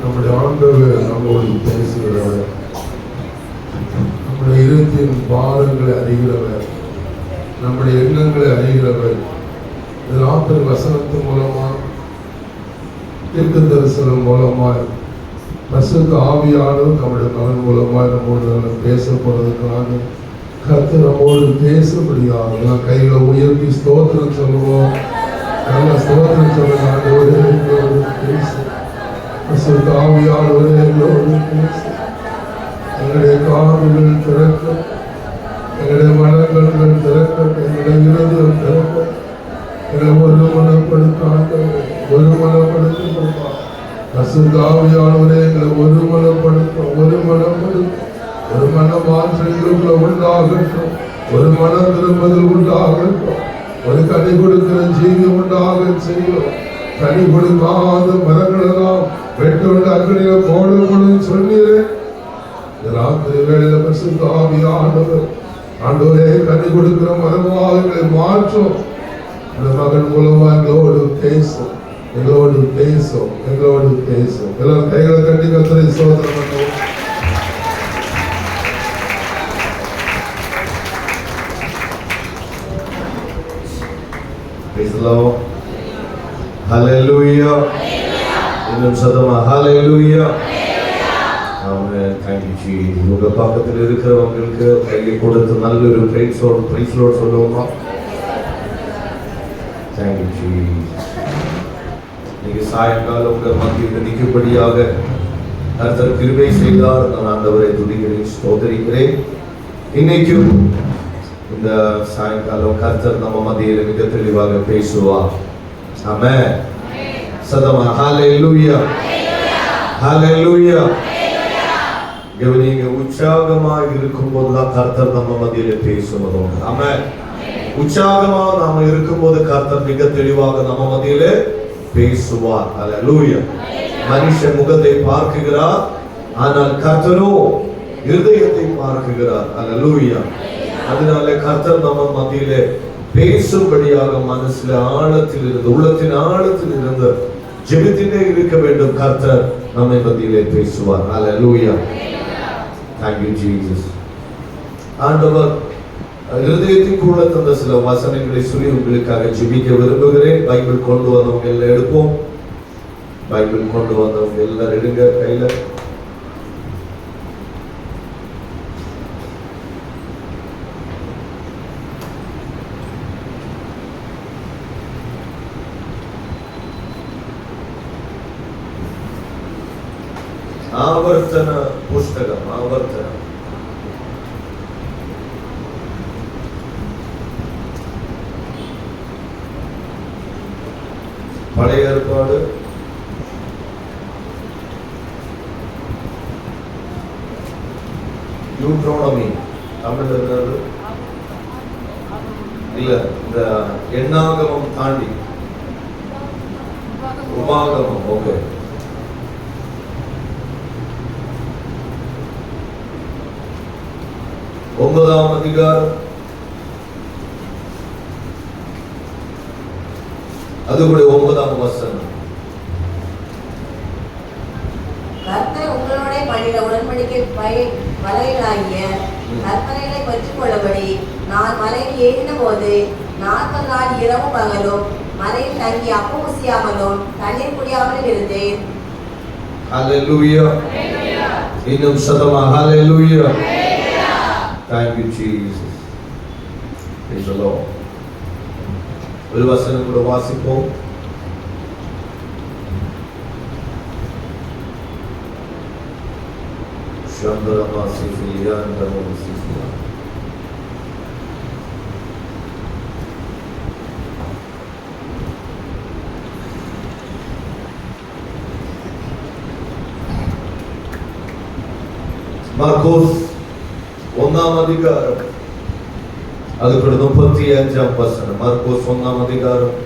நம்முடைய ஆண்டவர் நம்மோடு பேசுகிறவர், நம்முடைய இருதயத்தின் பாரங்களை அறிகிறவர், நம்முடைய எண்ணங்களை அறிகிறவர். ராத்திரி வசனத்தின் மூலமா, தீர்க்க தரிசனம் மூலமாய், பரிசுத்த ஆவியானவர் நம்முடைய மகன் மூலமாய் நம்மோடு பேச போறதுக்காக கர்த்தர் நம்மோடு பேசப்படியாக நான் கைகளை உயர்த்தி ஸ்தோத்திரம் சொல்லுவோம். நல்ல ஸ்தோத்திரம் சொல்லுங்க. ஆண்டவரே எங்களோடு பேசு, பரிசுத்த ஆவியானவரே எங்களோடு பேசு. எங்களுடைய காதுகள் திறக்க, எங்களுடைய மனங்கள் திறக்க, எங்களுடைய இருதயம் திறக்க, எங்களை ஒருமனப்படுத்த பரிசுத்த ஆவியானவரே எங்களை ஒருமனப்படுத்த, ஒரு மன மாற்றங்களுக்குள்ள உண்டாகட்டும், ஒரு மனம் திரும்புதல் உண்டாகட்டும், ஒரு கனி கொடுக்கிற ஜீவியம் உண்டாக செய்யும். கனி கொடுக்காத மரங்களெல்லாம் வெட்டோண்டு அக்கறையில போடணும் சொன்னீரே. ராத்திரி வேளையில பரிசுத்த ஆவியானவர் ஆண்டவரே கனி கொடுக்கிற மரமாக எங்களை மாற்றும். அந்த மகன் மூலமா எங்களோடு பேசும். எல்லாரும் கைகளை கட்டி கர்த்தரை ஸ்தோத்திரம் பண்ணுவோம். Praise the Lord. Hallelujah. இன்னும் சத்தமா hallelujah. Amen. Thank you Jesus. உங்க பக்கத்தில் இருக்கிறவங்களுக்கு கையை கொடுத்து நல்ல ஒரு praise Lord சொல்லுவோமா? Thank you Jesus. நீங்க சாயங்காலம் உங்க மத்தியில் நிற்கும்படியாக கர்த்தர் கிருபை செய்தார். நான் ஆண்டவரை துதிக்கிறேன், ஸ்தோத்திரிக்கிறேன். இன்னைக்கும் இந்த சாயங்காலம் கர்த்தர் நம்ம மத்தியில் மிக தெளிவாக பேசுவார். ஆமென். சதமா ஹalleluya, ஹalleluya. நீங்க உற்சாகமாக இருக்கும்போது கர்த்தர் நம்ம மத்தியில் பேசுவதும். ஆமென். உற்சாகமாக நாம இருக்கும்போது கர்த்தர் மிக தெளிவாக நம்ம மத்தியில் பேசுவார். ஹalleluya. மனுஷன் முகத்தை பார்க்கிறார், ஆனால் கர்த்தரோ இருதயத்தை பார்க்கிறார். ஹalleluya. அதனால கர்த்தர் நம்ம மத்தியிலே பேசும்படியாக மனசுல ஆழத்தில் இருந்து, உள்ளத்தின் ஆழத்தில் இருந்து ஜெபித்திலே இருக்க வேண்டும். கர்த்தர் நம்மை மத்தியிலே பேசுவார். ஹalleluya. Thank you Jesus. ஆண்டவர் இருதயத்திற்குள்ள தந்த சில வசனங்களை சொல்லி உங்களுக்காக ஜெபிக்க விரும்புகிறேன். பைபிள் கொண்டு வந்தவங்க எல்லாம் எடுப்போம். பைபிள் கொண்டு வந்தவங்க எல்லாரும் எடுங்க கையில. ஆவர்த்தன புஸ்தகம், ஆவர்த்தனம் பழைய ஏற்பாடு யூட்ரோனமி தமிழ் இருக்கிறது இல்ல, இந்த எண்ணாகமம் தாண்டி உபாகமம். ஓகே, ஒன்பதாம் அதிகாரம், அது கூட 9ஆம் வசனம். கர்த்தர் உங்களோட பண்ணின உடன்படிக்கை மலைகளாகிய கற்பனைகளை பற்றிக் கொள்ளபடி நான் மலையில் ஏறின போது 40 நாள் இரவும் பகலும் மலையில் தங்கி அப்பம் புசியாமலும் தண்ணீர் குடியாமலும் இருந்தேன். ஹalleluya. இன்னும் சத்தமா ஹalleluya. Thank you Jesus. Praise the Lord. ஒரு வசனம் கூட வாசிப்போம். சந்தரமா சிஃபிலியா தமோ சிஃபிலியா. மார்க்கோஸ் 1ஆம் அதிகாரம், அது கூட 35ஆம் வசனம். மார்க்கோஸ் 1ஆம் அதிகாரம்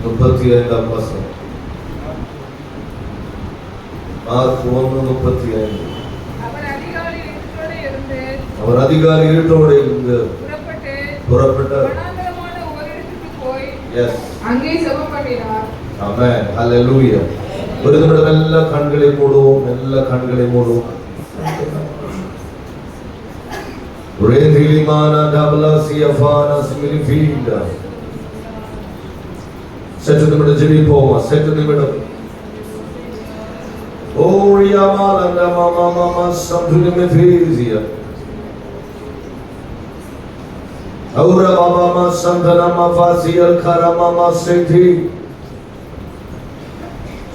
35ஆம் வசனம். மார்க் 1:35. அவர் அதிகாலை இருட்டோடு இருந்து புறப்பட்டு வனாந்தரமான ஓரிடத்துக்கு போய் அங்கே ஜெபம் பண்ணினார். ஆமென். ஹalleluya. ஒரு நிமிடம் எல்லா கண்களை மூடுவோம், எல்லா கண்களை மூடுவோம். சற்று நிமிடம் ஜெபிப்போமா, சற்று நிமிடம்.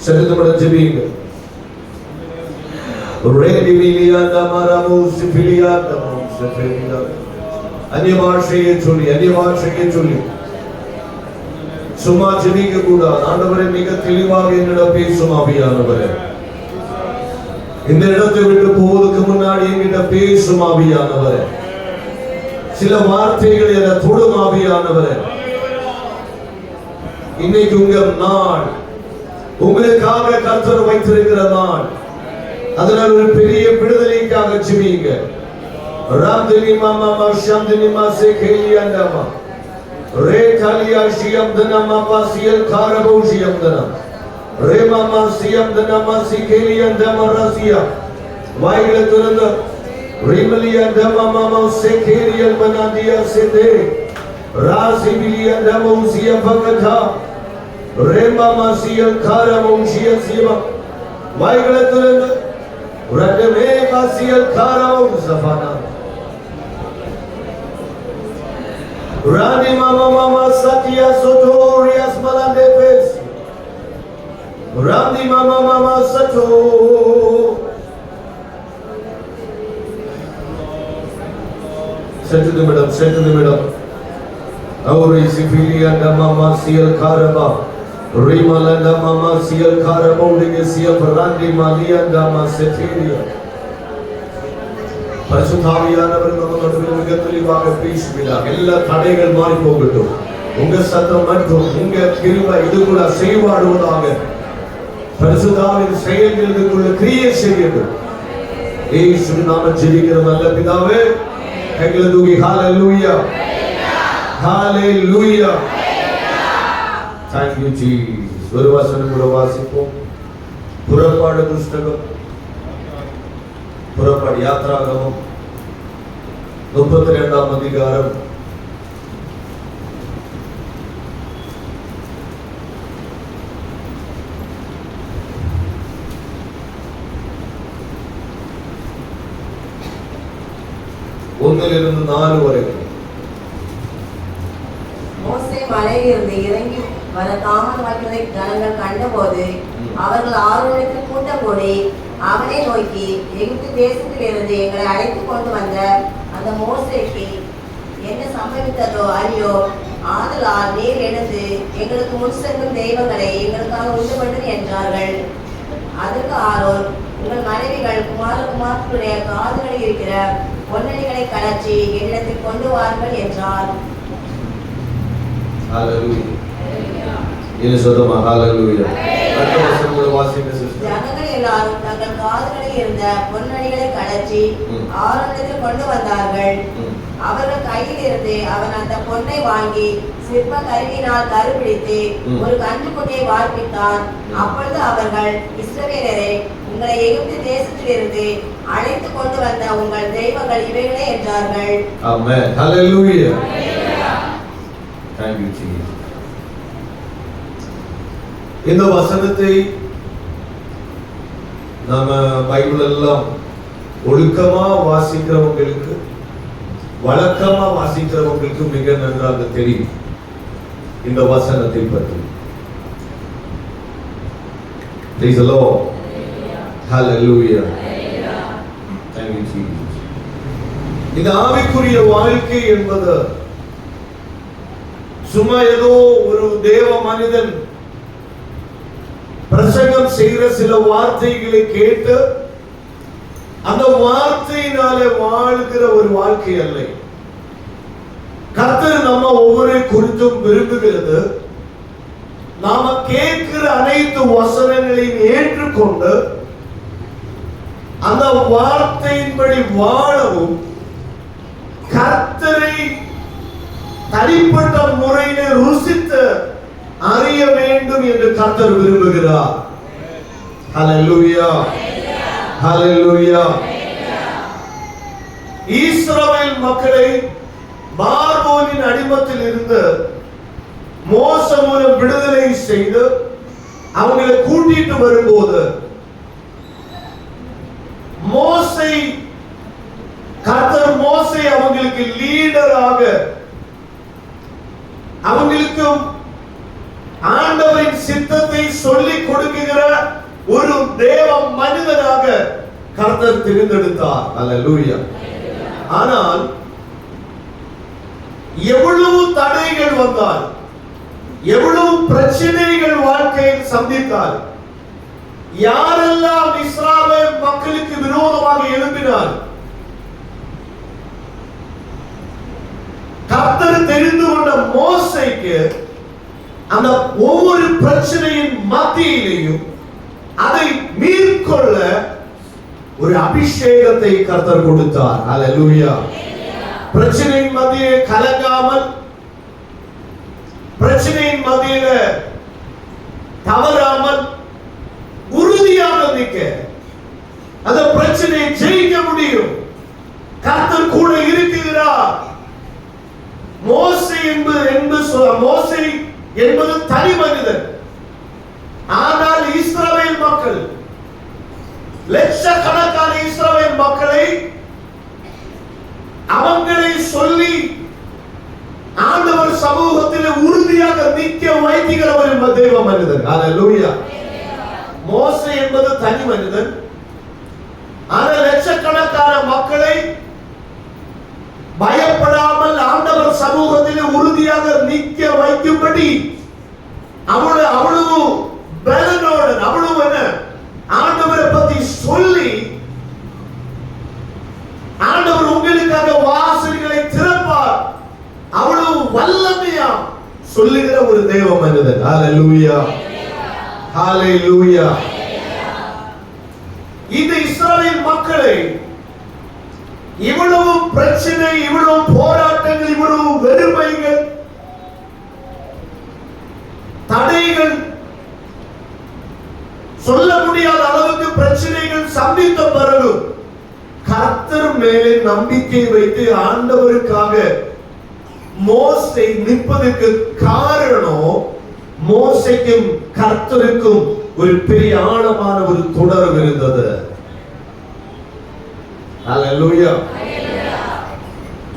சற்று நிமிடம் ஜெபிங்க. அந்நிய பாஷையை சொல்லி சும்மா ஜெபிக்க கூடாது. ஆண்டவரே, மிக தெளிவாக என்னிடம் பேசும் ஆவியானவரே. இந்த இடத்தை விட்டு போவதற்கு முன்னாடி என்கிட்ட பேசும் ஆவியானவரே. சில வார்த்தைகளை என தொடும் ஆவியானவரே. இன்னைக்கு உங்க நாள், உங்களுக்காக கர்த்தர் வைத்திருக்கிற நாள். அதனால் ஒரு பெரிய விடுதலைக்காக ஜெபிங்க. ராம்தினி மாமா ஷாம்தினி மாசே கேலியாண்டமா ரே காலியா ஷியம் தனமா பாசியல் காரபோ ஷியம் தன ரே மாமா ஷியம் தனமா சிகேலியாண்டமா ரசியா வாயில திறந்து ரிமலியாண்டமா மாமா சேகேலியல் பனாதியா சேதே ராசிபிலியாண்டமா உசியா பகதா ரே மாமா ஷியம் காரபோ ஷியம் சிவா வாயில திறந்து ரடமே பாசியல் காரபோ சஃபானா Rani mama Satya Sotorias Malandepes Rani mama Sato Satu nimadam Auri Sifilianda mama Sial Karaba Rimalanda mama Sial Karaba Ligesia Rani Malianda Masetiria பரிசுத்தாவியானவர் நம்ம நடுவில் மிக தெளிவாக பேசுகிறார். எல்லா தடைகள் மாறி போகட்டும். உங்க சத்தம் மற்றும் உங்க கிருபை இதுக்குள்ள செய்வாடுவதாக. பரிசுத்தாவின் செயல்கள் இதுக்குள்ள கிரியை செய்யட்டும். இயேசுவின் நாமத்தில் ஜெபிக்கிற நல்ல பிதாவே, கைகளை தூக்கி ஹalleluya ஹalleluya. Thank you Jesus. ஒரு வசனம் கூட வாசிப்போம். புறப்பாடு புஸ்தகம், புறப்பாடு யாத்ராகமம் 32ஆம் அதிகாரம் 1-4 வரைக்கும். மோசே மலையிலிருந்து இறங்கி வர தாமதமாகிறதை ஜனங்கள் கண்டபோது அவர்கள் ஆரோனுக்கு கூட்டம் கூடி அவனை நோக்கி, எகிப்து தேசத்திலிருந்து எங்களை அழைத்து கொண்டு வந்த அந்த மோசேக்கு என்ன சம்பவித்ததோ அறியோ. ஆதலால் நீர் எழுந்து எங்களுக்கு முன் செல்லும் தெய்வங்களை எங்களுக்காக உண்டு பண்ணும் என்றார்கள். அதற்கு ஆரோன், உங்கள் மனைவிகள் குமாரகுமாரர்களுடைய காதுகளில் இருக்கிற பொன்னணிகளை கலற்றி என்னிடத்தில் கொண்டு வாருங்கள் என்றார். ஜனங்கள் எல்லாரும் தங்கள் காதுகளில் இருந்த பொன்னணிகளை கலற்றி ஆரோனிடத்தில் கொண்டு வந்தார்கள். அவர்கள் கையில் இருந்து அவன் அந்த பொன்னை வாங்கி சிற்ப கருவியினால் கருப்பிடித்து ஒரு கன்றுக்குட்டியை வார்ப்பித்தான். அப்பொழுது அவர்கள், இஸ்ரவேலரே, உங்களை எகிப்து தேசத்திலிருந்து அழைத்து கொண்டு வந்த உங்கள் தெய்வங்கள் இவைகளே என்றார்கள். ஆமென். ஹalleluya. Thank you Jesus. இந்த வசனத்தை நாம பைபிள் எல்லாம் ஒழுக்கமா வாசிக்கிறவங்களுக்கு, வழக்கமா வாசிக்கிறவங்களுக்கு மிக நன்றாக தெரியும் இந்த வசனத்தை பற்றி. Praise the Lord. Hallelujah. Thank you Jesus. இந்த ஆவிக்குரிய வாழ்க்கை என்பது சும்மா ஏதோ ஒரு தேவ மனிதன் பிரசங்கம் செய்கிற சில வார்த்தைகளை கேட்டு அந்த வார்த்தையினாலே வாழ்கிற ஒரு வாழ்க்கை அல்ல. கர்த்தர் நம்ம ஒவ்வொரு குறித்தும் விரும்புகிறது, நாம கேட்கிற அனைத்து வசனங்களையும் ஏற்றுக்கொண்டு அந்த வார்த்தையின்படி வாழவும், கர்த்தரை தனிப்பட்ட முறையிலே ருசித்து அறிய வேண்டும் என்று கர்த்தர் விரும்புகிறார். ஹalleluya ஹalleluya. இஸ்ரவேல் மக்களை பார்வோனின் அடிமத்தில் இருந்து மோசே மூலம் விடுதலை செய்து அவங்களை கூட்டிட்டு வரும்போது கர்த்தர் மோசே அவங்களுக்கு லீடராக, அவங்களுக்கு ஆண்டவரின் சித்தத்தை சொல்லிக் கொடுக்கிற ஒரு தேவ மனிதனாக கர்த்தர் தேர்ந்தெடுத்தார். அல்லேலூயா. ஆனால் எவ்வளவு தடைகள் வந்தால், எவ்வளவு பிரச்சனைகள் வாழ்க்கையில் சந்தித்தால், யாரெல்லாம் இஸ்ரவேல் மக்களுக்கு விரோதமாக எழும்பினார், கர்த்தர் தெரிந்து கொண்ட மோசேக்கு அந்த ஒவ்வொரு பிரச்சனையின் மத்தியிலேயும் அதை மேற்கொள்ள ஒரு அபிஷேகத்தை கர்த்தர் கொடுத்தார். அல்லேலூயா. பிரச்சனையின் மத்தியிலே கலங்காமல், பிரச்சனையின் மத்தியில தவறாமல் உறுதியாக நிற்க, அந்த பிரச்சனையை ஜெயிக்க முடியும். கர்த்தர் கூட இருக்கிறார். மோசே என்பது தனி மனிதன். ஆனால் இஸ்ரவேல் மக்கள், லட்சக்கணக்கான இஸ்ரவேல் மக்களை அவங்களை சொல்லி ஆண்டவர் சமூகத்தில் உறுதியாக நிற்க வைக்கிற ஒரு தேவ மனிதன். அல்லேலூயா. மோசே என்பது தனி மனிதன். ஆனால் லட்சக்கணக்கான மக்களை பயப்படாமல் ஆண்டவர் சமூகத்தில் உறுதியாக நிற்க வைக்கும்படி அவ்வளவு பலனோடு, அவ்வளவு ஆண்டவரை பற்றி சொல்லி, ஆண்டவர் உங்களுக்காக வாசல்களை திறப்பார், அவ்வளவு வல்லமையா சொல்லுகிற ஒரு தேவ மனிதன். ஹalleluya ஹalleluya. இந்த இஸ்ரவேல் மக்களை இவ்வளவு பிரச்சனை, இவ்வளவு போராட்டங்கள், இவ்வளவு வெறுமைகள், தடைகள், சொல்ல முடியாத அளவுக்கு பிரச்சனைகள் சந்தித்த பிறகு கர்த்தர் மேலே நம்பிக்கை வைத்து ஆண்டவருக்காக மோசே நிற்பதற்கு காரணம், மோசேக்கும் கர்த்தருக்கும் ஒரு பெரிய ஆழமான ஒரு தொடர்பு இருந்தது. அல்லேலூயா.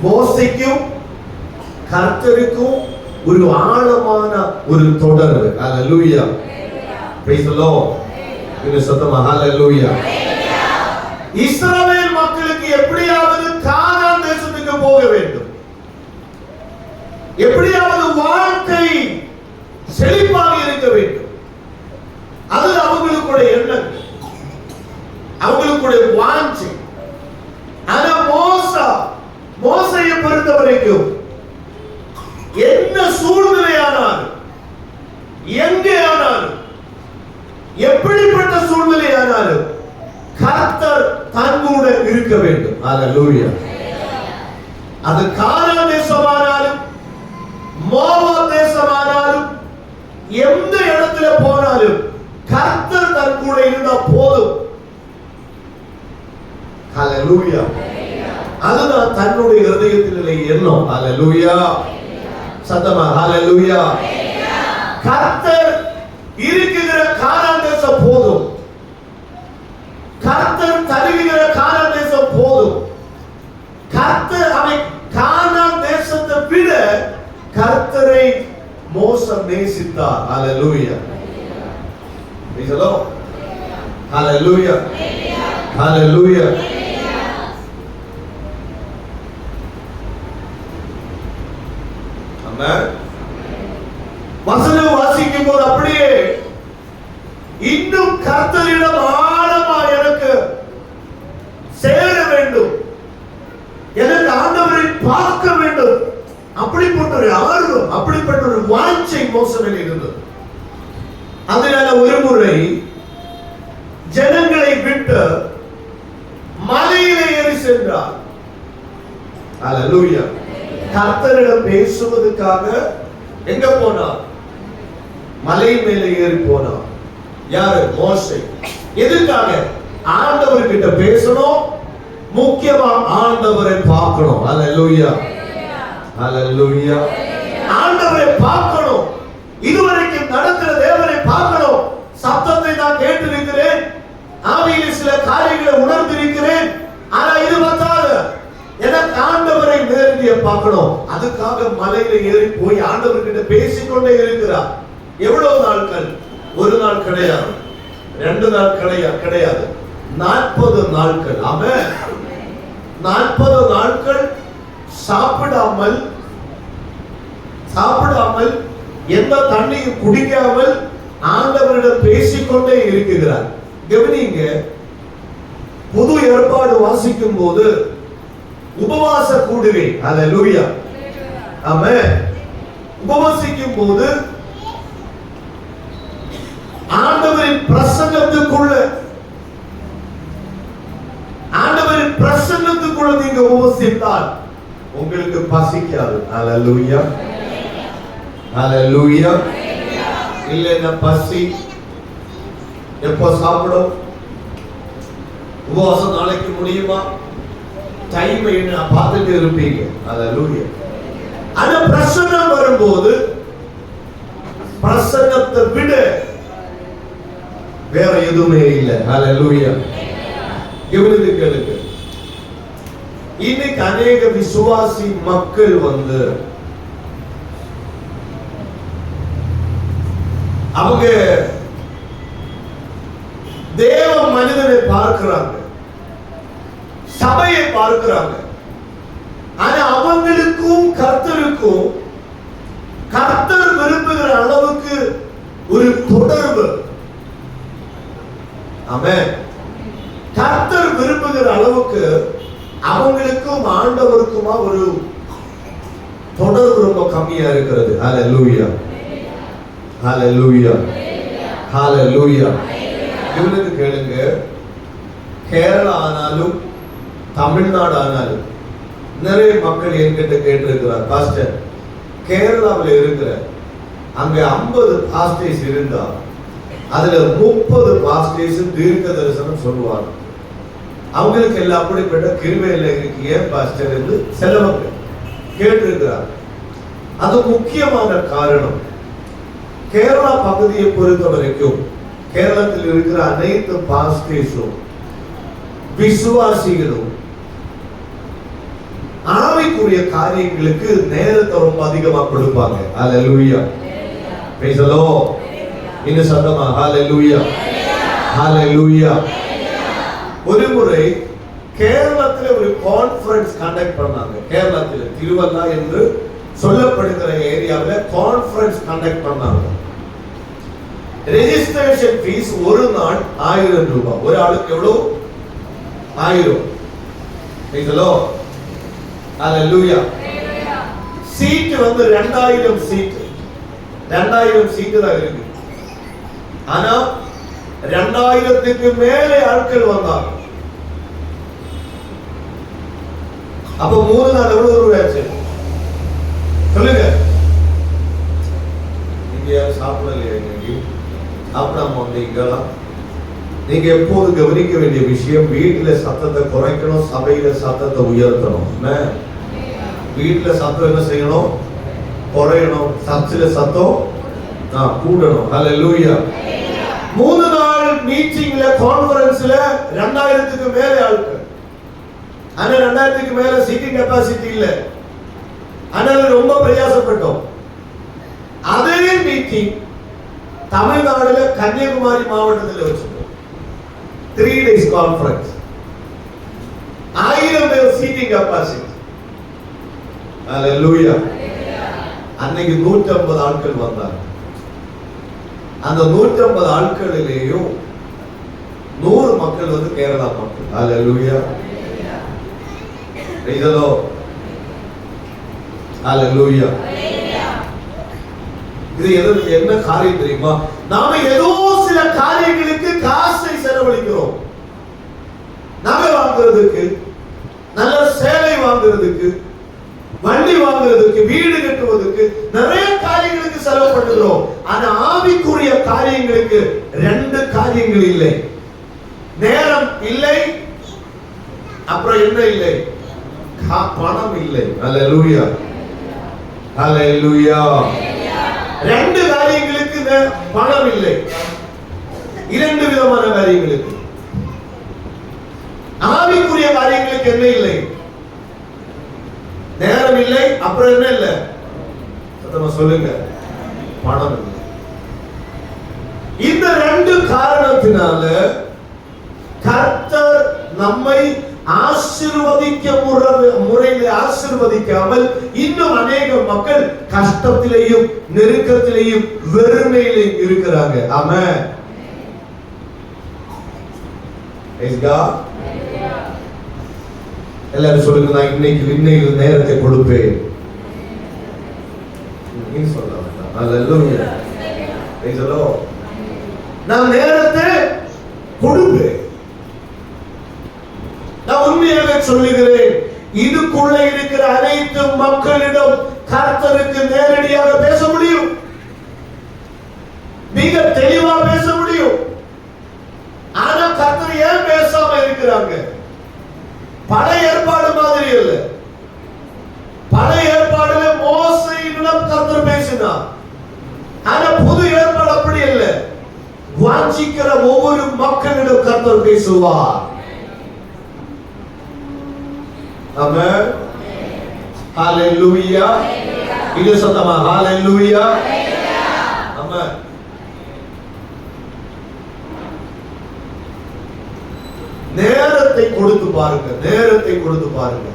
மோசேக்கும் கர்த்தருக்கும் ஒரு ஆழமான ஒரு தொடர்பு. அல்லேலூயா. praise the lord. இது சத்தமா ஹalleluya. இஸ்ரவேல் மக்களுக்கு எப்படியாவது கானான் தேசத்துக்கு போக வேண்டும், எப்படியாவது வாழ்க்கை செழிப்பாக இருக்க வேண்டும், அது அவங்களுடைய எண்ணம், அவங்களுடைய வாஞ்சை. ஆனா மோசேயை பொறுத்த வரைக்கும் என்ன சூழ்நிலையானாலும், எங்கே ஆனாலும், எப்படிப்பட்ட சூழ்நிலையானாலும் கர்த்தர் தன்னோட இருக்க வேண்டும். அல்லேலூயா. அது கானான் தேசமானாலும், மோவாப் தேசமானாலும், எந்த இடத்துல போனாலும் கர்த்தர் தன் கூட இருந்தா போதும். ஹalleluya. அதுதான் தன்னுடைய இதயத்திலே எண்ணம். ஹalleluya. சத்தமா ஹalleluya. கர்த்தர் இருக்கிற கானான் தேசம் போதும், கர்த்தர் தருகிற கானான் தேசம் போதும். கர்த்தர் அவன் கானான் தேசத்தை விட கர்த்தரை மோசே நேசித்தார். ஹalleluya. praise the lord. hallelujah hallelujah. ஆமென். வசனம் வாசிக்கும் போது அப்படியே இன்னும் கர்த்தரிடம் ஆழமா எனக்கு சேர வேண்டும், எனக்கு ஆண்டவரை பார்க்க வேண்டும், அப்படிப்பட்ட ஒரு ஆர்வம், அப்படிப்பட்ட ஒரு வாஞ்சை மோசேவில் இருந்தது. அதனால ஒரு முறை ஜனங்களை விட்டு மலையிலே ஏறி சென்றார். அல்லேலூயா. கர்த்தரிடம் பேசுவதற்காக எங்க போனார்? மலை மேலே ஏறி போனார். யாரு? மோசே. எதுக்காக? ஆண்டவர்கிட்ட பேசணும், முக்கியமா ஆண்டவரை பார்க்கணும். அல்லேலூயா, அல்லேலூயா. ஆண்டவரை பார்க்கணும். இதுவரைக்கும் நடக்கிற தேவனை பார்க்கணும். சத்தத்தை நான் கேட்டிருக்கிறேன், ஆவியில் சில காரியங்களை உணர்ந்திருக்கிறேன். ஆனா இது பத்தாது, எனக்கு ஆண்டவரை நேரடியா பார்க்கணும். அதுக்காக மலையில ஏறி போய் ஆண்டவர்கிட்ட பேசிக்கொண்டே இருக்கிறார். எவ்வளவு நாட்கள்? ஒரு நாள் கிடையாது, 2 நாள் கிடையாது, 40 நாட்கள். ஆமென். 40 நாட்கள் சாப்பிடாமல் எந்த தண்ணியும் குடிக்காமல் ஆண்டவரிடம் பேசிக்கொண்டே இருக்கிறார். கவனிங்க, புது ஏற்பாடு வாசிக்கும் போது உபவாச கூடுகை, அல்லேலூயா, ஆமென், உபவாசிக்கும் போது ஆண்டவரின் பிரசன்னத்துக்குள்ள நீங்க உபவாசித்தால் உங்களுக்கு பசிக்காது. அல்லேலூயா, அல்லேலூயா. இல்லைன்னா பசி எப்போ சாப்பிடும்? உபவாசம் நாளைக்கு முடியுமா? டைம் என்ன பார்த்துட்டு இருப்பீங்க. அல்லேலூயா. ஆனா பிரசன்னம் வரும்போது பிரசன்னத்தை விட வேற எதுவுமே இல்லை. அல்லேலூயா. இவனுக்கு கேளுங்க, இன்னைக்கு அநேக விசுவாசி மக்கள் அவங்க தேவ மனிதனை பார்க்கிறாங்க, சபையை பார்க்கிறாங்க. ஆனா அவங்களுக்கும் கர்த்தருக்கும் கர்த்தர் விரும்புகிற அளவுக்கு ஒரு தொடர்பு. ஆமென். கர்த்தர் விரும்புகிற அளவுக்கு அவங்களுக்கும் ஆண்டவருக்குமா ஒரு தொடர்பு ரொம்ப கம்மியா இருக்கிறது. ஹல்லேலூயா, ஹல்லேலூயா, ஹல்லேலூயா. இவனுக்கு கேளுங்க, கேரளா ஆனாலும் தமிழ்நாடு ஆனாலும் நிறைய மக்கள் என்கிட்ட கேட்டிருக்கிறார், பாஸ்டர் கேரளாவில் இருக்கிற அங்க 50 பாஸ்டர்ஸ் இருந்தா அதுல 30 பாஸ்டர்ஸ் தீர்க்க தரிசனம் சொல்லுவாங்க. அவங்களுக்கு எல்லாம் அப்படிப்பட்ட கிருபையில இருக்கு. ஏன் பாஸ்டர் என்று சிலவங்க கேட்டிருக்கிறார். அது முக்கியமான காரணம், கேரளா பகுதியை பொறுத்த வரைக்கும் கேரளத்தில் இருக்கிற அனைத்து பாஸ்டர்ஸும் விசுவாசிகளும் ஆவிக்குரிய காரியங்களுக்கு நேரத்தை ரொம்ப அதிகமா கொடுப்பாங்க. ஹல்லேலூயா, பிரைஸ் தி லார்ட். இன்னும் சத்தமா ஹல்லேலூயா, ஹல்லேலூயா. ஒரு முறை கேரளத்தில் ஒரு கான்ஃபரன்ஸ் கண்டக்ட் பண்ணாங்க. கேரளத்தில் திருவல்லா என்று சொல்லப்படுகிற ஏரியாவில் கான்ஃபரன்ஸ் கண்டக்ட் பண்ணாங்க. ரெஜிஸ்ட்ரேஷன் ஃபீஸ் ஒரு நாள் 1000 ரூபாய். ஒரு ஆளுக்கு எவ்வளவு? 1000. Praise the Lord, hallelujah. Seat 2000 seat, 2000 seat தான் இருக்கு. ஆனா 2000க்கு மேலே ஆட்கள் வந்தாங்க. அப்ப 3 நாள் எவ்வளவு ரூபாய் ஆச்சு சொல்லுங்க? நீங்க சாப்பிடலையா? இன்னைக்கு சாப்பிடாம வந்தீங்களா? நீங்க எப்போது கவனிக்க வேண்டிய விஷயம், வீட்டுல சத்தத்தை குறைக்கணும், சபையில சத்தத்தை உயர்த்தணும். வீட்டுல சத்தம் என்ன செய்யணும்? குறையணும். சர்ச்சில சத்தம் கூடணும். ஹல்லேலூயா. 3 நாள் மீட்டிங்ல கான்ஃபரன்ஸ்ல 2000க்கு மேல ஆட்கள். ஆனா 2000க்கு மேல சீட்டிங் கெபாசிட்டி இல்ல. அதனால ரொம்ப பிரயாசப்பட்டோம். அதே மீட்டிங் தமிழ்நாடுல கன்னியாகுமரி மாவட்டத்தில் வச்சிருக்கோம். 3 days கான்ஃபரன்ஸ், 1000 பேர் சீட்டிங் கெபாசிட்டி. ஹல்லேலூயா. அன்னைக்கு 150 ஆட்கள் வந்தாங்க. அந்த 150 ஆட்களிலேயும் 100 மக்கள் கேரளா மக்கள். ஹல்லேலூயா, பிரைஸ் தி லார்ட், ஹல்லேலூயா. இது என்ன காரியம் தெரியுமா? நாம ஏதோ சில காரியங்களுக்கு காசை செலவழிக்கிறோம். நகை வாங்குறதுக்கு, நல்ல சேலை வாங்குறதுக்கு, வண்டி வாங்குறதுக்கு, வீடு கட்டுவதற்கு, நிறைய காரியங்களுக்கு செலவு பண்ணுகிறோம். ஆனா ஆவிக்குரிய காரியங்களுக்கு 2 காரியங்கள் இல்லை. நேரம் இல்லை, அப்புறம் என்ன இல்லை? பணம் இல்லை. அல்லேலூயா, அல்லேலூயா. ரெண்டு காரியங்களுக்கு பணம் இல்லை, இரண்டு விதமான காரியங்களுக்கு. ஆவிக்குரிய காரியங்களுக்கு என்ன இல்லை? நேரம் இல்லை, அப்புறம் என்ன இல்லை? சத்தமா சொல்லுங்க, பணம் இல்லை. இந்த ரெண்டு காரணத்தினால கர்த்தர் நம்மை ஆசீர்வதிக்க முறையில் ஆசீர்வதிக்காமல் இன்னும் அநேக மக்கள் கஷ்டத்திலேயும் நெருக்கத்திலேயும் வெறுமையிலேயும் இருக்கிறாங்க. ஆமென். எல்லாரும் சொல்லுங்க, நான் இன்னைக்கு நேரத்தை கொடுப்பேன். நான் நேரத்தை கொடுப்பேன். நான் உண்மையாக சொல்லுகிறேன், இதுக்குள்ள இருக்கிற அனைத்து மக்களிடம் கர்த்தருக்கு நேரடியாக பேச முடியும், மிக தெளிவா பேச முடியும். ஆனா கர்த்தர் ஏன் பேசாம இருக்கிறாங்க? பழைய ஏற்பாடு மாதிரி இல்ல. பழைய ஏற்பாடுல மோசேயிடம் கர்த்தர் பேசினார். ஆனா புது ஏற்பாடு அப்படி இல்ல. வாஞ்சிக்கிற ஒவ்வொரு மக்களிடம் கர்த்தர் பேசுவார். ஆமென். ஹalleluya. இது சத்தமா ஹalleluya. ஆமென். நேரத்தை கொடுத்து பாருங்க, நேரத்தை கொடுத்து பாருங்க.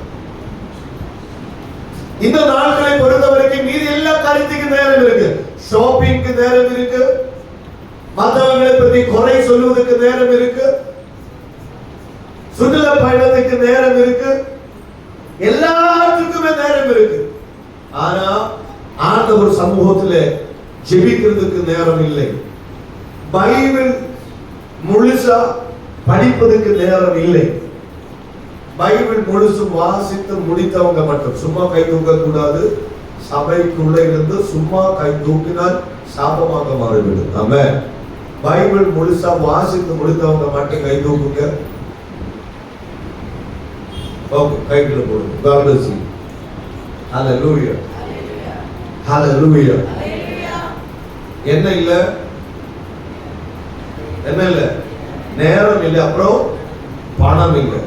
இந்த நாட்களை பொறுத்தவரைக்கும் மீதி எல்லா காரியத்துக்கும் நேரம் இருக்கு. ஷாப்பிங்க்கு நேரம் இருக்கு, மற்றவர்களை பற்றி குறை சொல்வதற்கு நேரம் இருக்கு, சுற்றுலா பயணத்துக்கு நேரம் இருக்கு, எல்லாத்துக்குமே நேரம் இருக்கு. ஆனா ஆண்டவர் சமூகத்தில் ஜெபிக்கிறதுக்கு நேரம் இல்லை. பைபிள் முழுசா படிப்பதற்கு நேரம் இல்லை. பைபிள் முழுசும் வாசித்து முடித்தவங்க மட்டும். சும்மா கை தூக்க கூடாது. சபைக்குள்ள இருந்து சும்மா கை தூக்கினால் சாபமாக மாறிவிடும். ஆமென். பைபிள் முழுசா வாசித்து முடித்தவங்க மட்டும் கை தூக்குங்க. ஓகே, கைக்குள்ள போடுங்க. God bless you. Hallelujah. Hallelujah. என்ன இல்ல? என்ன இல்ல? நேரம் இல்லை, அப்புறம் பணம் இல்லை.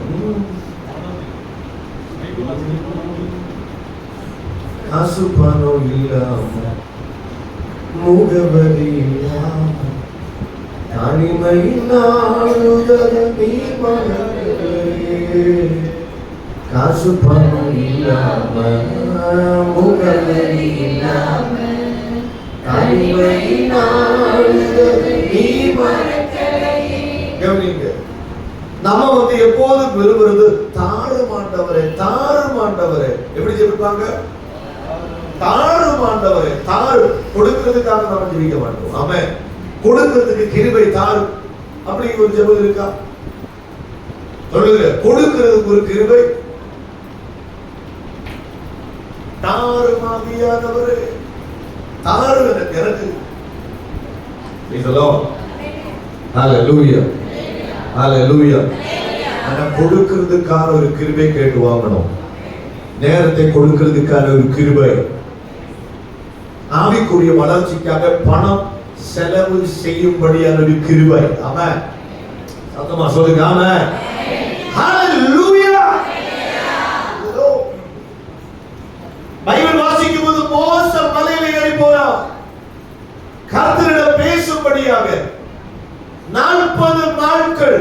காசு பணம் இல்லாம, முகவரி இல்லாம, தனிமை நாளுதல நீ மனதிலே. காசு பணம் இல்லாம, முகவரி இல்லாம, தனிமை நாளுதல நீ மனதிலே. கவனிங்க, நம்ம எப்போது விரும்புறது தாறுமாண்டவரே, தாறுமாண்டவரே. எப்படி ஜெபிப்பாங்க? தாறுமாண்டவரே. தாறு கொடுக்கிறதுக்காக நம்ம ஜெபிக்க மாட்டோம். ஆமென். கொடுக்கிறதுக்கு கிருபை தாரு, அப்படி ஒரு ஜெபம் இருக்கா? சொல்லுங்க, கொடுக்கிறதுக்கு ஒரு கிருபை. தாறுமாதியானவரே, தாரு எனக்கு. ஹalleluya, ஹalleluya. ஆனா கொடுக்கிறதுக்கான ஒரு கிருபை கேட்டு வாங்கணும். நேரத்தை கொடுக்கிறதுக்கான ஒரு கிருபை. ஆவிக்குரிய வளர்ச்சிக்காக பணம் செலவு செய்யும்படியான ஒரு கிருபை. ஆமென். சத்தமா சொல்லுங்க ஆமென். ஹalleluya. பைபிள் வாசிக்கும் போது மோசே மலையில ஏறி போனார். கர்த்தரிடம் பேசும்படியாக 40 நாட்கள்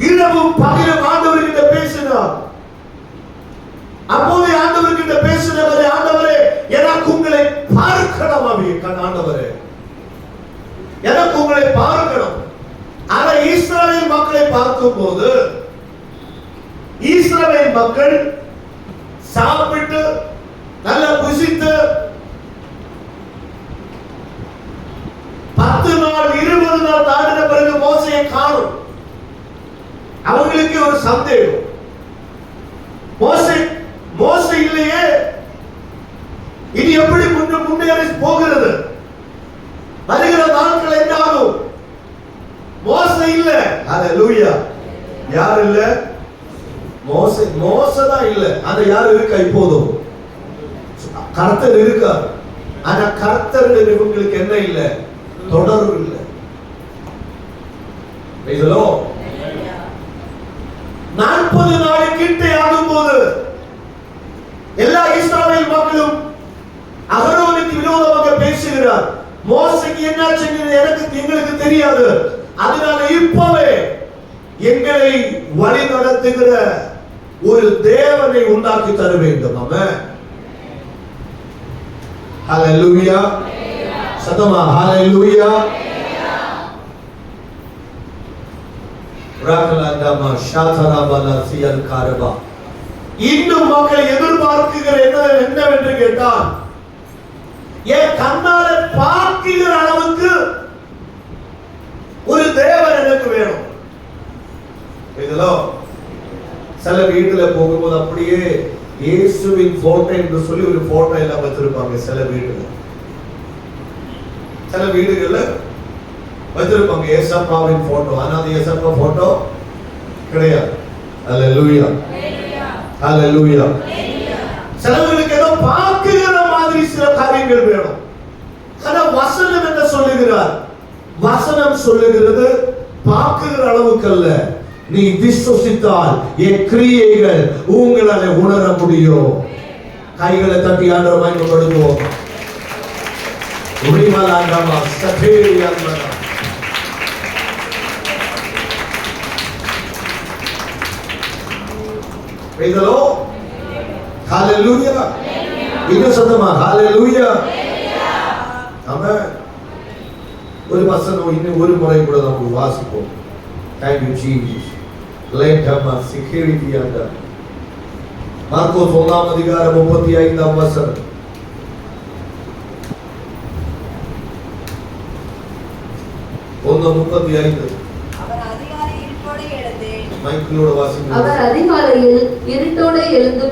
இரவும் பகலும் ஆண்டவர்கிட்ட பேசினார். அப்போது ஆண்டவர்கிட்ட பேசினவரே, ஆண்டவரே எனக்கு உங்களை பார்க்கணும். ஆண்டவரே எனக்கு உங்களை பார்க்கணும். ஆனா இஸ்ரவேல் மக்களை பார்க்கும் போது இஸ்ரவேல் மக்கள் சாப்பிட்டு நல்ல புசித்து 10 நாள் 20 நாள் தாண்டின பிறகு மோசேயை காணும். அவங்களுக்கு ஒரு சந்தேகம், மோசே இல்லையே, இனி எப்படி முன்னேறி போகிறது? வருகிற நாட்கள் என்ன ஆகும்? மோசே இல்ல. ஹalleluya. யார் இல்ல? மோசே தான் இல்ல. அந்த யார் இருக்கா? இப்போதும் கர்த்தர் இருக்கார். ஆனா கர்த்தருடைய இவங்களுக்கு என்ன இல்ல? தொடர்பு இல்ல. இதோ 40 நாள் கிட்டே ஆகும்போது எல்லா இஸ்ரவேல் மக்களும் அகரோனுக்கு விரோதமாக பேசுகிறார். மோசேக்கு என்ன செஞ்சது எங்களுக்கு தெரியாது. அதனால இப்பவே எங்களை வழி நடத்துகிற ஒரு தேவனை உண்டாக்கி தர வேண்டும். ஆமென். ஹalleluya. சத்தமா ஹalleluya. ராகலாண்டமா ஷாதராபலா சியல் காரபா. இன்னும் மக்கள் எதிர்பார்க்கிற என்னவென்று கேட்டால், என் கண்ணால பார்க்கிற அளவுக்கு ஒரு தேவன் எனக்கு வேணும். இதெல்லாம் சில வீட்டுல போகும்போது அப்படியே இயேசுவின் போட்டோ என்று சொல்லி ஒரு போட்டோ எல்லாம் வச்சிருப்பாங்க. சில வீடுகள்ல வச்சிருப்பாங்க ஏசப்பாவின் போட்டோ. ஆனா அது ஏசப்பா போட்டோ கிடையாது. ஹalleluya. ஹalleluya. சிலவங்களுக்கு ஏதோ பார்க்கிற மாதிரி சில காரியங்கள் வேணும். ஆனா வசனம் என்ன சொல்லுகிறார்? வசனம் சொல்லுகிறது பார்க்கிற அளவுக்கு அல்ல, நீ விசுவசித்தால் என் கிரியைகள் உங்களால உணர முடியும். கைகளை தட்டி ஆண்டவரை மகிமைப்படுத்துவோம். உரிமலாண்டமா சதேரியமா. இதோ ஹalleluya. இன்னும் சத்தமா ஹalleluya. ஆமென். ஒரு வசனம் இன்னும் ஒரு முறை கூட நம்ம வாசிப்போம். Thank you Jesus. Let us security under. Marcos 1ஆம் அதிகாரம் 35ஆம் வசனம். அவர் அதிகாலையில் இருட்டோடு எழுந்து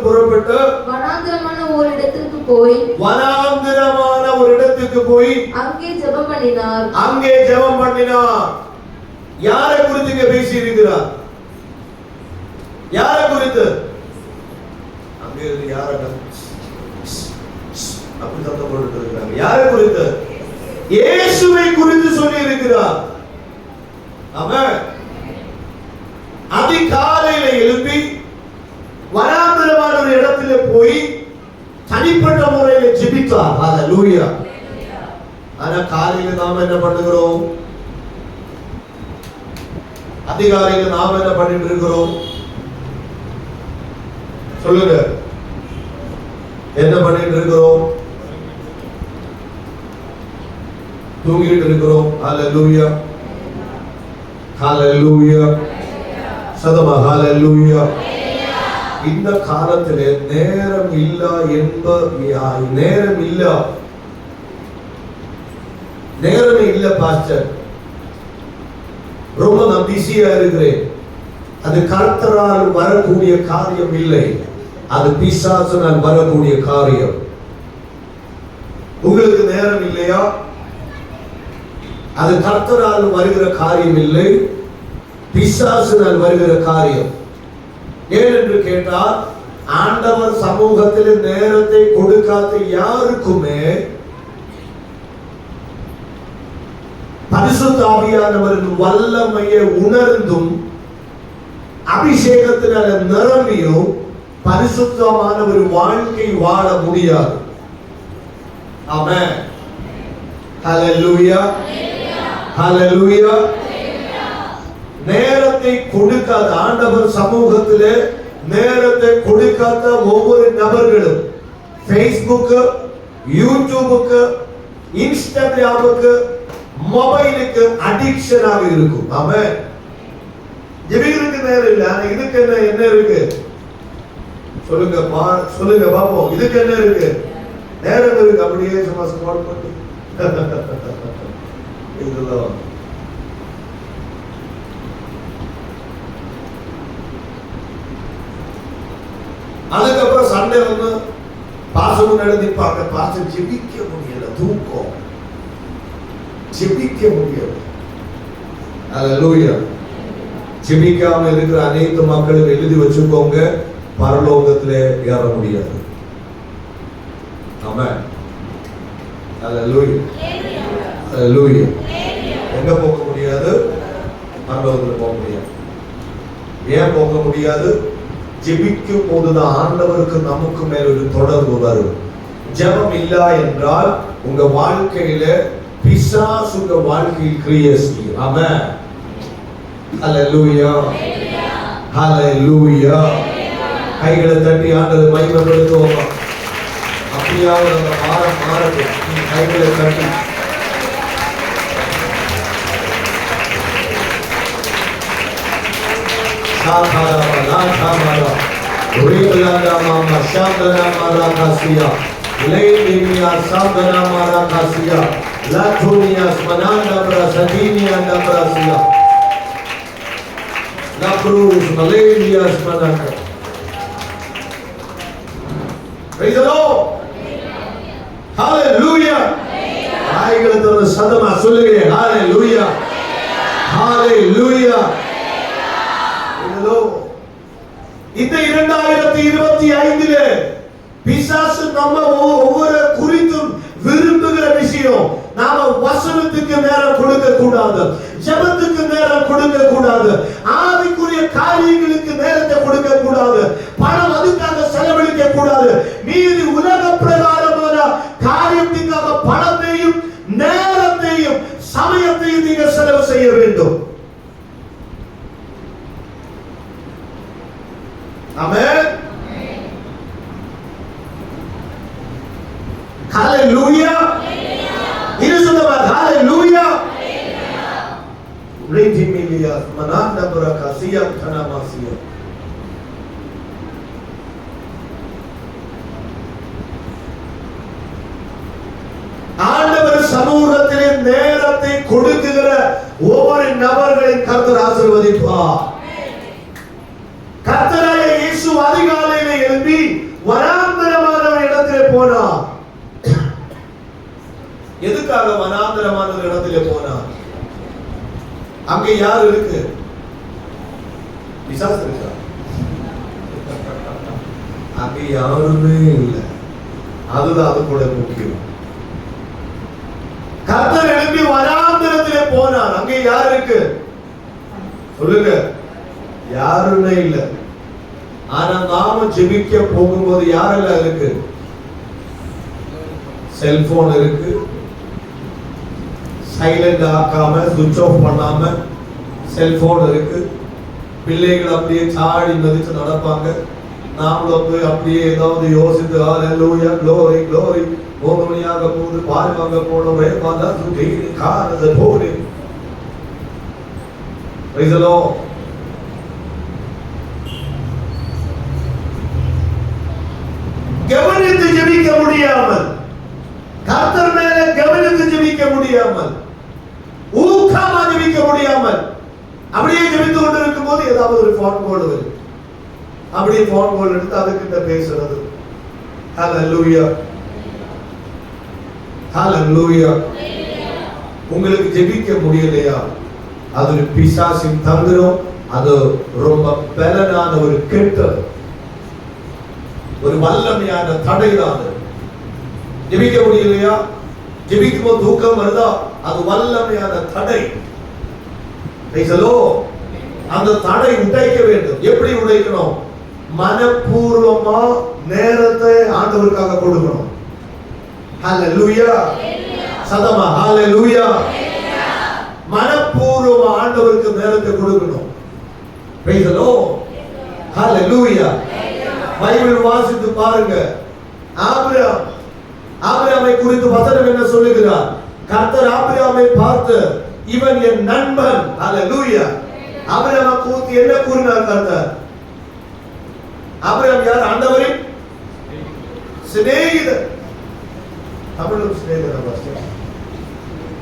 புறப்பட்டு வனாந்திரமான ஒரு இடத்துக்கு போய் அங்கே ஜெபம் பண்ணினார். யாரை குறித்து இங்க பேசி இருக்கிறார்? யாரை குறித்து? அங்கே இருந்து யாரை அப்படி சத்தம் போட்டு இருக்கிறாங்க. யாரை குறித்து? இயேசுவை குறித்து சொல்லி இருக்கிறார். ஆமென். அதிகாலையில எழுப்பி வனாந்திரமான ஒரு இடத்துல போய் தனிப்பட்ட முறையில ஜெபித்தார். ஹalleluya. ஆனா காலையில நாம என்ன பண்ணுகிறோம்? அதிகாலையில நாம என்ன பண்ணிட்டு இருக்கிறோம்? சொல்லுங்க, என்ன பண்ணிட்டு இருக்கிறோம்? தூங்கிட்டு இருக்கிறோம். ஹalleluya. ஹalleluya. சதமா ஹalleluya. இந்த காலத்திலே நேரம் நேரமே இல்ல பாஸ்டர், ரொம்ப நான் பிஸியா இருக்கிறேன். அது கர்த்தரால் வரக்கூடிய காரியம் இல்லை, அது பிசாசினால் வரக்கூடிய காரியம். உங்களுக்கு நேரம் இல்லையா? அது கர்த்தரால் வருகிற காரியம் இல்லை, பிசாசினால் வருகிற காரியம். ஏனென்று கேட்டால், ஆண்டவர் சமூகத்தில் நேரத்தை கொடுக்காத யாருக்குமே பரிசுத்த ஆவியானவரின் வல்லமையை உணர்ந்தும் அபிஷேகத்தினால நிரம்பியும் பரிசுத்தமான ஒரு வாழ்க்கை வாழ முடியாது. ஆமென். ஹalleluya. ஹalleluya. நேரத்தை கொடுக்காத ஆண்டவர் சமூகத்திலே நேரத்தை கொடுக்காத ஒவ்வொரு நபர்களும் ஃபேஸ்புக், யூடியூபுக்கு, இன்ஸ்டாகிராமுக்கு, மொபைலுக்கு அடிக்ஷனாக இருக்கும். ஆமென். ஜெபிக்கிறதுக்கு நேரம் இல்லை, ஆனா இதுக்கு என்ன இருக்கு? சொல்லுங்க பாப்போம். இதுக்கு என்ன இருக்கு? நேரம் இருக்கு. அப்படியே சும்மா ஸ்க்ரால் பண்ணி இதெல்லாம் அதுக்கப்புறம் சண்டே வந்து பாசம் நடந்திப்பாங்க. பாசம் ஜெபிக்க முடியல, தூக்கம். ஜெபிக்க முடியாது. அல்லேலூயா. ஜெபிக்காம இருக்கிற அனைத்து மக்களும் எழுதி வச்சுக்கோங்க, பரலோகத்திலே ஏற முடியாது. ஆமென். அல்லேலூயா. அல்லேலூயா. எங்க போக முடியாது? பரலோகத்தில் போக முடியாது. ஏன் போக முடியாது? ஜெபிக்கும் போதுதான் ஆண்டவருக்கு நமக்கு மேல் ஒரு தொடர்பு வரும். ஜெபம் இல்ல என்றால் உங்க வாழ்க்கையில பிசாசு உங்க வாழ்க்கையில் கிரியை செய்யும். ஆமென். ஹல்லேலூயா. ஹல்லேலூயா. கைகளை தட்டி ஆண்டவரை மகிமைப்படுத்துவோம். அப்படியாவது அந்த வாரம் மாறட்டும். கைகளை தட்டி சதமா சொல்லுங்க. ஹல்லேலூயா. ஹல்லேலூயா. இந்த 2025 பிசாசு நம்ம ஒவ்வொரு குறித்தும் விரும்புகிற விஷயம், நாம வசனத்துக்கு நேரம் கொடுக்க கூடாது, ஜெபத்துக்கு நேரம் கொடுக்க கூடாது, ஆவிக்குரிய காரியங்களுக்கு நேரத்தை கொடுக்க கூடாது, பணம் அதுக்காக செலவழிக்க கூடாது. மீதி உலக பிரகாரமான காரியத்துக்காக பணத்தையும் நேரத்தையும் சமயத்தையும் நீங்க செலவு செய்ய வேண்டும். ஆமென். ஹல்லேலூயா. இது சொல்லுவா ஹல்லேலூயா. ரிதிமிலியா மனாந்த பிரகாசியா தனமாசியா. ஆண்டவர் சமூகத்திலே நேரத்தை கொடுக்குகிற ஒவ்வொரு நபர்களையும் கர்த்தர் ஆசீர்வதிப்பார். கர்த்தராகிய இயேசு அதிகாலையிலே எழும்பி வனாந்தரமான இடத்திலே போனார். எதுக்காக வனாந்தரமான இடத்திலே போனார்? அங்கே யார் இருக்கு? பிசாசு இருக்கா? அங்கே யாருமே இல்லை. அதுதான் அது கூட முக்கியம். கர்த்தர் எழும்பி வனாந்தரத்திலே போனார். அங்கே யார் இருக்கு? சொல்லுங்க. யாருமே இல்லை. ஆனா நாம ஜெபிக்க போகும்போது யாரெல்லாம் இருக்கு? செல்போன் இருக்கு. சைலண்ட் ஆக்காம சுவிட்ச் ஆஃப் பண்ணாம செல்போன் இருக்கு. பிள்ளைகள் அப்படியே சாடி மதிச்சு நடப்பாங்க. நாமளும் போய் அப்படியே ஏதாவது யோசித்து ஹல்லேலூயா க்ளோரி க்ளோரி 3 மணியாக போகுது, பால் வாங்க போனோம், பார்த்தா சுத்தி காரத போடு. Price the Lord. கவனித்து ஜெபிக்க முடியாமல், கர்த்தர் மேல கவனித்து ஜெபிக்க முடியாமல், ஊக்கமா ஜெபிக்க முடியாமல், அப்படியே ஜெபித்து கொண்டிருக்கும் போது ஏதாவது ஒரு ஃபோன் கால் வரும். அப்படியே ஃபோன் கால் எடுத்து அதுக்கிட்ட பேசுறது. ஹல்லேலூயா. ஹல்லேலூயா. உங்களுக்கு ஜெபிக்க முடியலையா? அது ஒரு பிசாசின் தந்திரம். அது ரொம்ப பலனான ஒரு கெட்டது, ஒரு வல்லமையான தடைதான். ஜெபிக்க முடியலையா? ஜெபிக்கும் போது தூக்கம் வருதா? அது வல்லமையான தடை. அந்த தடை உடைக்க வேண்டும். எப்படி உடைக்கணும்? மனப்பூர்வமா நேரத்தை ஆண்டவருக்காக கொடுக்கணும். ஹல்லேலூயா. சதமா ஹல்லேலூயா. மனப்பூர்வமா ஆண்டவருக்கு நேரத்தை கொடுக்கணும். Price the Lord. Hallelujah. Bible வாசித்து பாருங்க. ஆபிரகாமை குறித்து வசனம் என்ன சொல்லுகிறார்? கர்த்தர் ஆபிரகாமை பார்த்து, இவன் என் நண்பன். ஹல்லேலூயா. ஆபிரகாமை குறித்து என்ன கூறினார் கர்த்தர்? ஆபிரகாம் யார்? ஆண்டவரின் சிநேகிதர். தமிழும் சிநேகிதர்.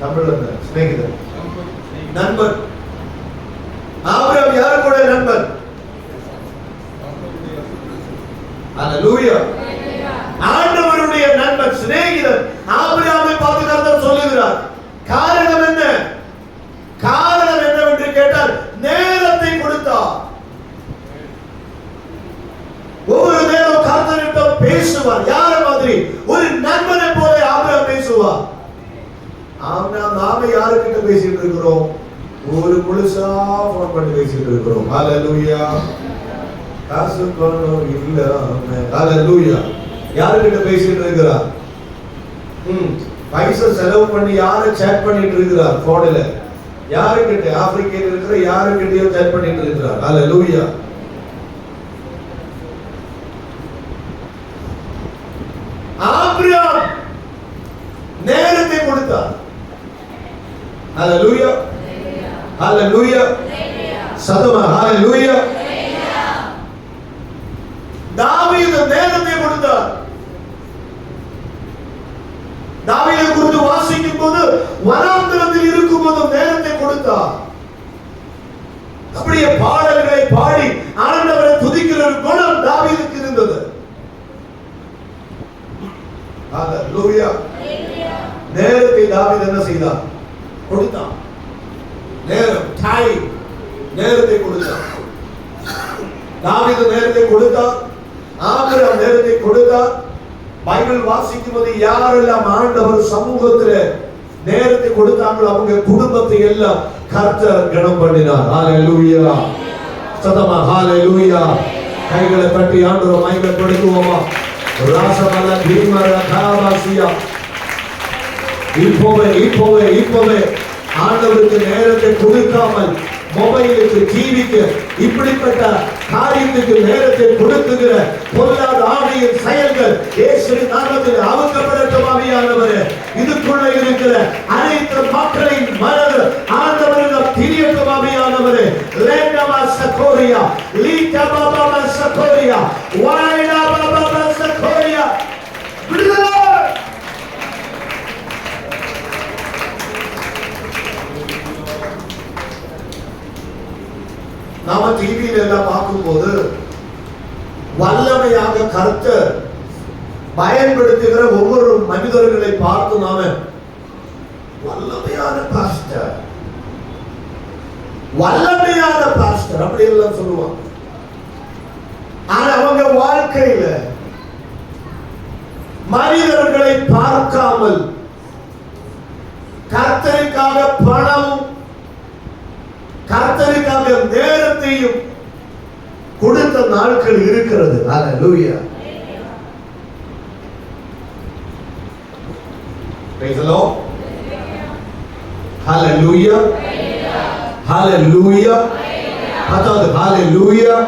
தமிழ் சிநேகிதர், நண்பன். ஆபிரகாம் யார் கூட நண்பன்? ஹல்லேலூயா. ஆண்டவருடைய நண்பன், சிநேகிதர். ஆபிரகாமை பார்த்து கர்த்தர் சொல்லுகிறார், காரணம் பேசுவார். யார மாதிரி? ஒரு நண்பனை போல ஆபிரகாம் பேசுவார். நாம யாருக்கிட்ட பேசிட்டு இருக்கிறோம்? ஒரு முழுசா போன் பண்ணி பேசிட்டு இருக்கிறோம். ஹalleluya. காசு பணம் இல்ல. ஹalleluya. யாருக்கிட்ட பேசிட்டு இருக்கிறார்? பைசா செலவு பண்ணி யாரை சேட் பண்ணிட்டு இருக்கிறார் போன்ல? யாருக்கிட்ட? ஆப்பிரிக்கையில் இருக்கிற யாருக்கிட்டயோ சேட் பண்ணிட்டு இருக்கிறார். ஹalleluya. ஆபிரகாம் நேரத்தை கொடுத்தார். ஹalleluya. ஹalleluya. சதமா ஹalleluya. தாவீது நேரத்தை கொடுத்தார். தாவீதை குறித்து வாசிக்கும் போது வனாந்தரத்தில் இருக்கும் போது நேரத்தை கொடுத்தார். அப்படியே பாடல்களை பாடி ஆண்டவரை துதிக்கிற ஒரு குணம் தாவீதுக்கு இருந்தது. ஹalleluya. நேரத்தை தாவீது என்ன செய்தார்? கொடுத்தான். நேரம், டைம், நேரத்தை கொடுத்தான். தாவீது நேரத்தை கொடுத்தார். ஆபிரகாம் நேரத்தை கொடுத்தார். பைபிள் வாசிக்கும் போது யாரெல்லாம் ஆண்டவர் சமூகத்தில் நேரத்தை கொடுத்தாங்களோ அவங்க குடும்பத்தை எல்லாம் கர்த்தர் கனம் பண்ணினார். ஹalleluya. சதமா ஹalleluya. கைகளை தட்டி ஆண்டவரை மகிமைப்படுத்துவோமா? ராசமல பீமர காவாசியா. இப்போவே ஆண்டவருக்கு நேரத்தை கொடுக்காமல் மொபைலுக்கு, டிவிக்கு, இப்படிப்பட்ட காரியத்துக்கு நேரத்தை கொடுக்குகிற பொல்லாத ஆவியின் செயல்கள் இயேசுவின் நாமத்தில் அவுக்கப்படட்டும். ஆவியானவரே, இதுக்குள்ள இருக்கிற அனைத்து மக்களின் மனது ஆண்டவரிடம் திரியட்டும். ஆவியானவரே, லேண்டமா சகோரியா, லீட்டா பாபா சகோரியா, வாயிடா பாபா சகோரியா, விடுதலை. நாம டிவியில எல்லாம் பார்க்கும்போது வல்லமையாக கர்த்தர் பயன்படுத்துகிற ஒவ்வொரு மனிதர்களை பார்த்து நாம வல்லமையான பாஸ்டர், வல்லமையான பாஸ்டர் அப்படி எல்லாம் சொல்லுவாங்க. ஆனா அவங்க வாழ்க்கையில மனிதர்களை பார்க்காமல் கர்த்தருக்காக பணமும் கர்த்தருக்காக நேரத்தையும் கொடுத்த நாட்கள் இருக்கிறது. ஹalleluya. praise the lord. hallelujah. hallelujah. அதாவது hallelujah.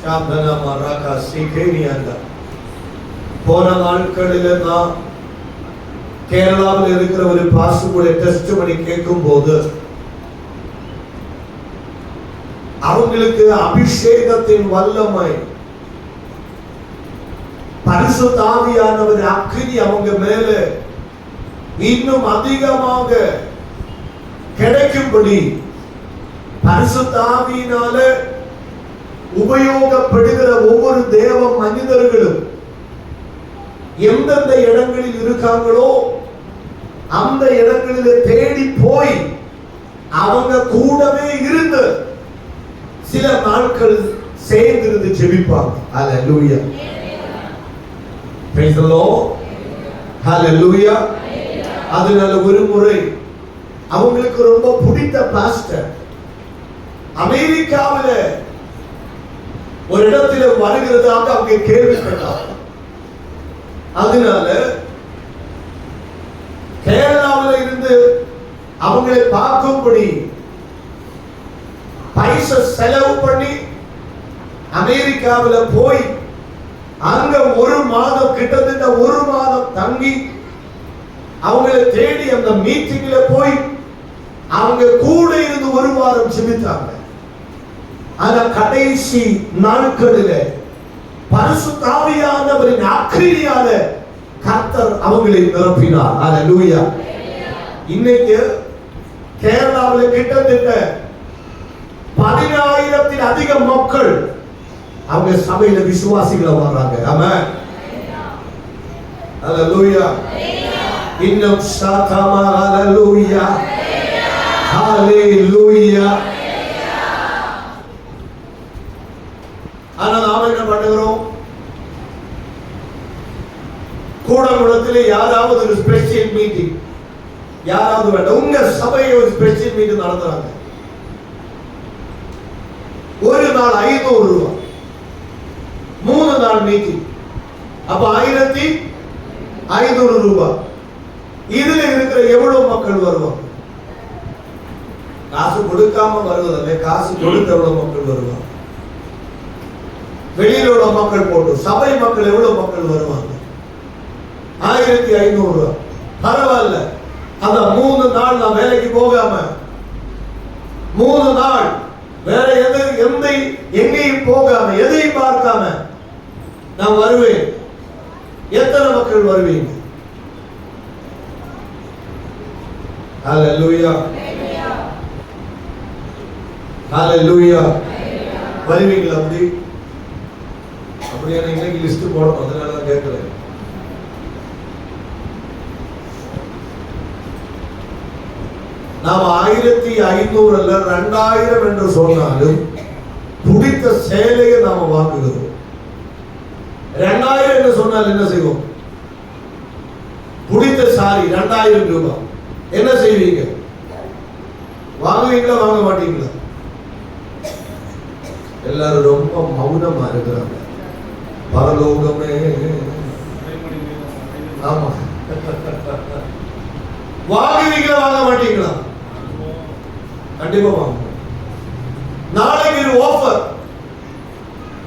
சாந்தனா மரகா சிகேனியங்க. போன நாட்களில் நான் கேரளாவில் இருக்கிற ஒரு பாஸ்டருடைய டெஸ்டிமனி கேட்கும் போது அவங்களுக்கு அபிஷேகத்தின் வல்லமை, பரிசுத்த ஆவியானவர் அக்கினி அவங்க மேல இன்னும் அதிகமாக கிடைக்கும்படி பரிசுத்த ஆவியினால உபயோகப்படுகிற ஒவ்வொரு தேவ மனிதர்களும் எந்தெந்த இடங்களில் இருக்காங்களோ அந்த இடங்களிலே தேடி போய் அவங்க கூடவே இருந்து சில நாட்கள் சேர்ந்து ஜெபிப்பாங்க. ஹalleluya. praise the lord. hallelujah. அதனால ஒரு முறை அவங்களுக்கு ரொம்ப பிடித்த பாஸ்டர் அமெரிக்காவில் ஒரு இடத்துல வருகிறதாக அவங்க கேள்விப்பட்டாங்க. அதனால கேரளாவில் இருந்து அவங்களை பார்க்கும்படி பைசா செலவு பண்ணி அமெரிக்காவில் போய் அங்க ஒரு மாதம், கிட்டத்தட்ட ஒரு மாதம் தங்கி அவங்களை தேடி அந்த மீட்டிங்ல போய் அவங்க கூட இருந்து ஒரு வாரம் ஜெபித்தாங்க. ஆனா கடைசி நாட்களிலே பரிசுத்த ஆவியானவரின் அக்கினியால கர்த்தர் அவங்களை நிரப்பினார். ஹalleluya. இன்னைக்கு கேரளாவில் கிட்டத்தட்ட 10,000 அதிக மக்கள் அவங்க சபையில விசுவாசிகளா வர்றாங்க. ஆமென். ஹalleluya. இன்னும் சாதமா ஹalleluya. ஹalleluya. என்ன பண்ணுகிறோம்? கூடங்குளத்திலே யாராவது ஒரு ஸ்பெஷல் மீட்டிங், யாராவது வேண்டாம், உங்க சபையை ஒரு ஸ்பெஷல் மீட்டிங் நடத்துறாங்க. ஒரு நாள் 500 ரூபாய், 3 நாள் மீட்டிங், அப்ப 1500 ரூபாய். இதுல இருக்கிற எவ்வளவு மக்கள் வருவாங்க? காசு கொடுக்காம வருவதில்லை, காசு கொடுத்த எவ்வளவு மக்கள் வருவாங்க? வெளியில உள்ள மக்கள் போட்டு சபை மக்கள் எவ்வளவு மக்கள் வருவாங்க? 1500 ரூபாய். பரவாயில்ல, அந்த 3 நாள் நான் வேலைக்கு போகாம 3 நாள் வேற எங்கேயும் போகாம எதையும் பார்க்காம நான் வருவேன். எத்தனை மக்கள் வருவீங்க? ஹalleluya, ஹalleluya. வருவீங்களா? அப்படியே இன்னைக்கு லிஸ்ட் போடணும், அதனால தான் கேட்கிறேன். நாம் 1500 அல்ல 2000 என்று சொன்னாலும் பிடித்த சேலையை நாம வாங்குகிறோம். 2000 என்று சொன்னால் என்ன செய்வோம்? பிடித்த சாரி 2000 ரூபாய். என்ன செய்வீங்க? வாங்குவீங்களா வாங்க மாட்டீங்களா? எல்லாரும் ரொம்ப மௌனமா இருக்கிறாங்க. பரலோகமே, ஆமா, வாங்குவீங்களா வாங்க மாட்டீங்களா? கண்டிப்பா வாங்க. நாளைக்கு ஒரு ஆஃபர்,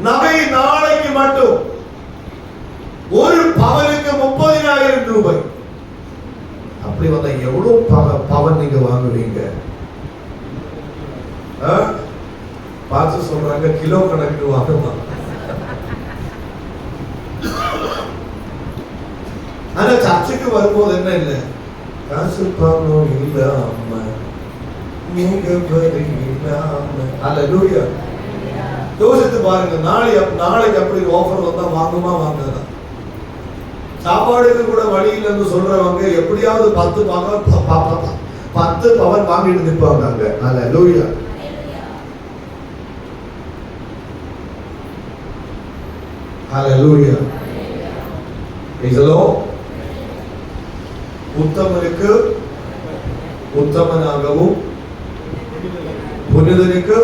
நகை நாளைக்கு மட்டும் ஒரு பவனுக்கு 30,000 ரூபாய். அப்படி வந்தா எவ்வளவு பவன் நீங்க வாங்குவீங்க? பார்த்து சொல்றாங்க, கிலோ கணக்கு வாங்குவாங்க. ஆனா சர்ச்சுக்கு வரும்போது என்ன இல்லை, காசு பணம் இல்லாம நீங்க இல்லாம. ஹalleluya. யோசித்து பாருங்க, நாளைக்கு அப்படி ஆஃபர் வந்தா வாங்குமா வாங்குதா? சாப்பாடுக்கு கூட வழி இல்லைன்னு சொல்றவங்க எப்படியாவது 10 பவன் வாங்கிட்டு நிற்பாங்க அங்க. ஹalleluya. ஹalleluya. இதோ உத்தமனுக்கு உத்தமனாகவும் புனிதனுக்கு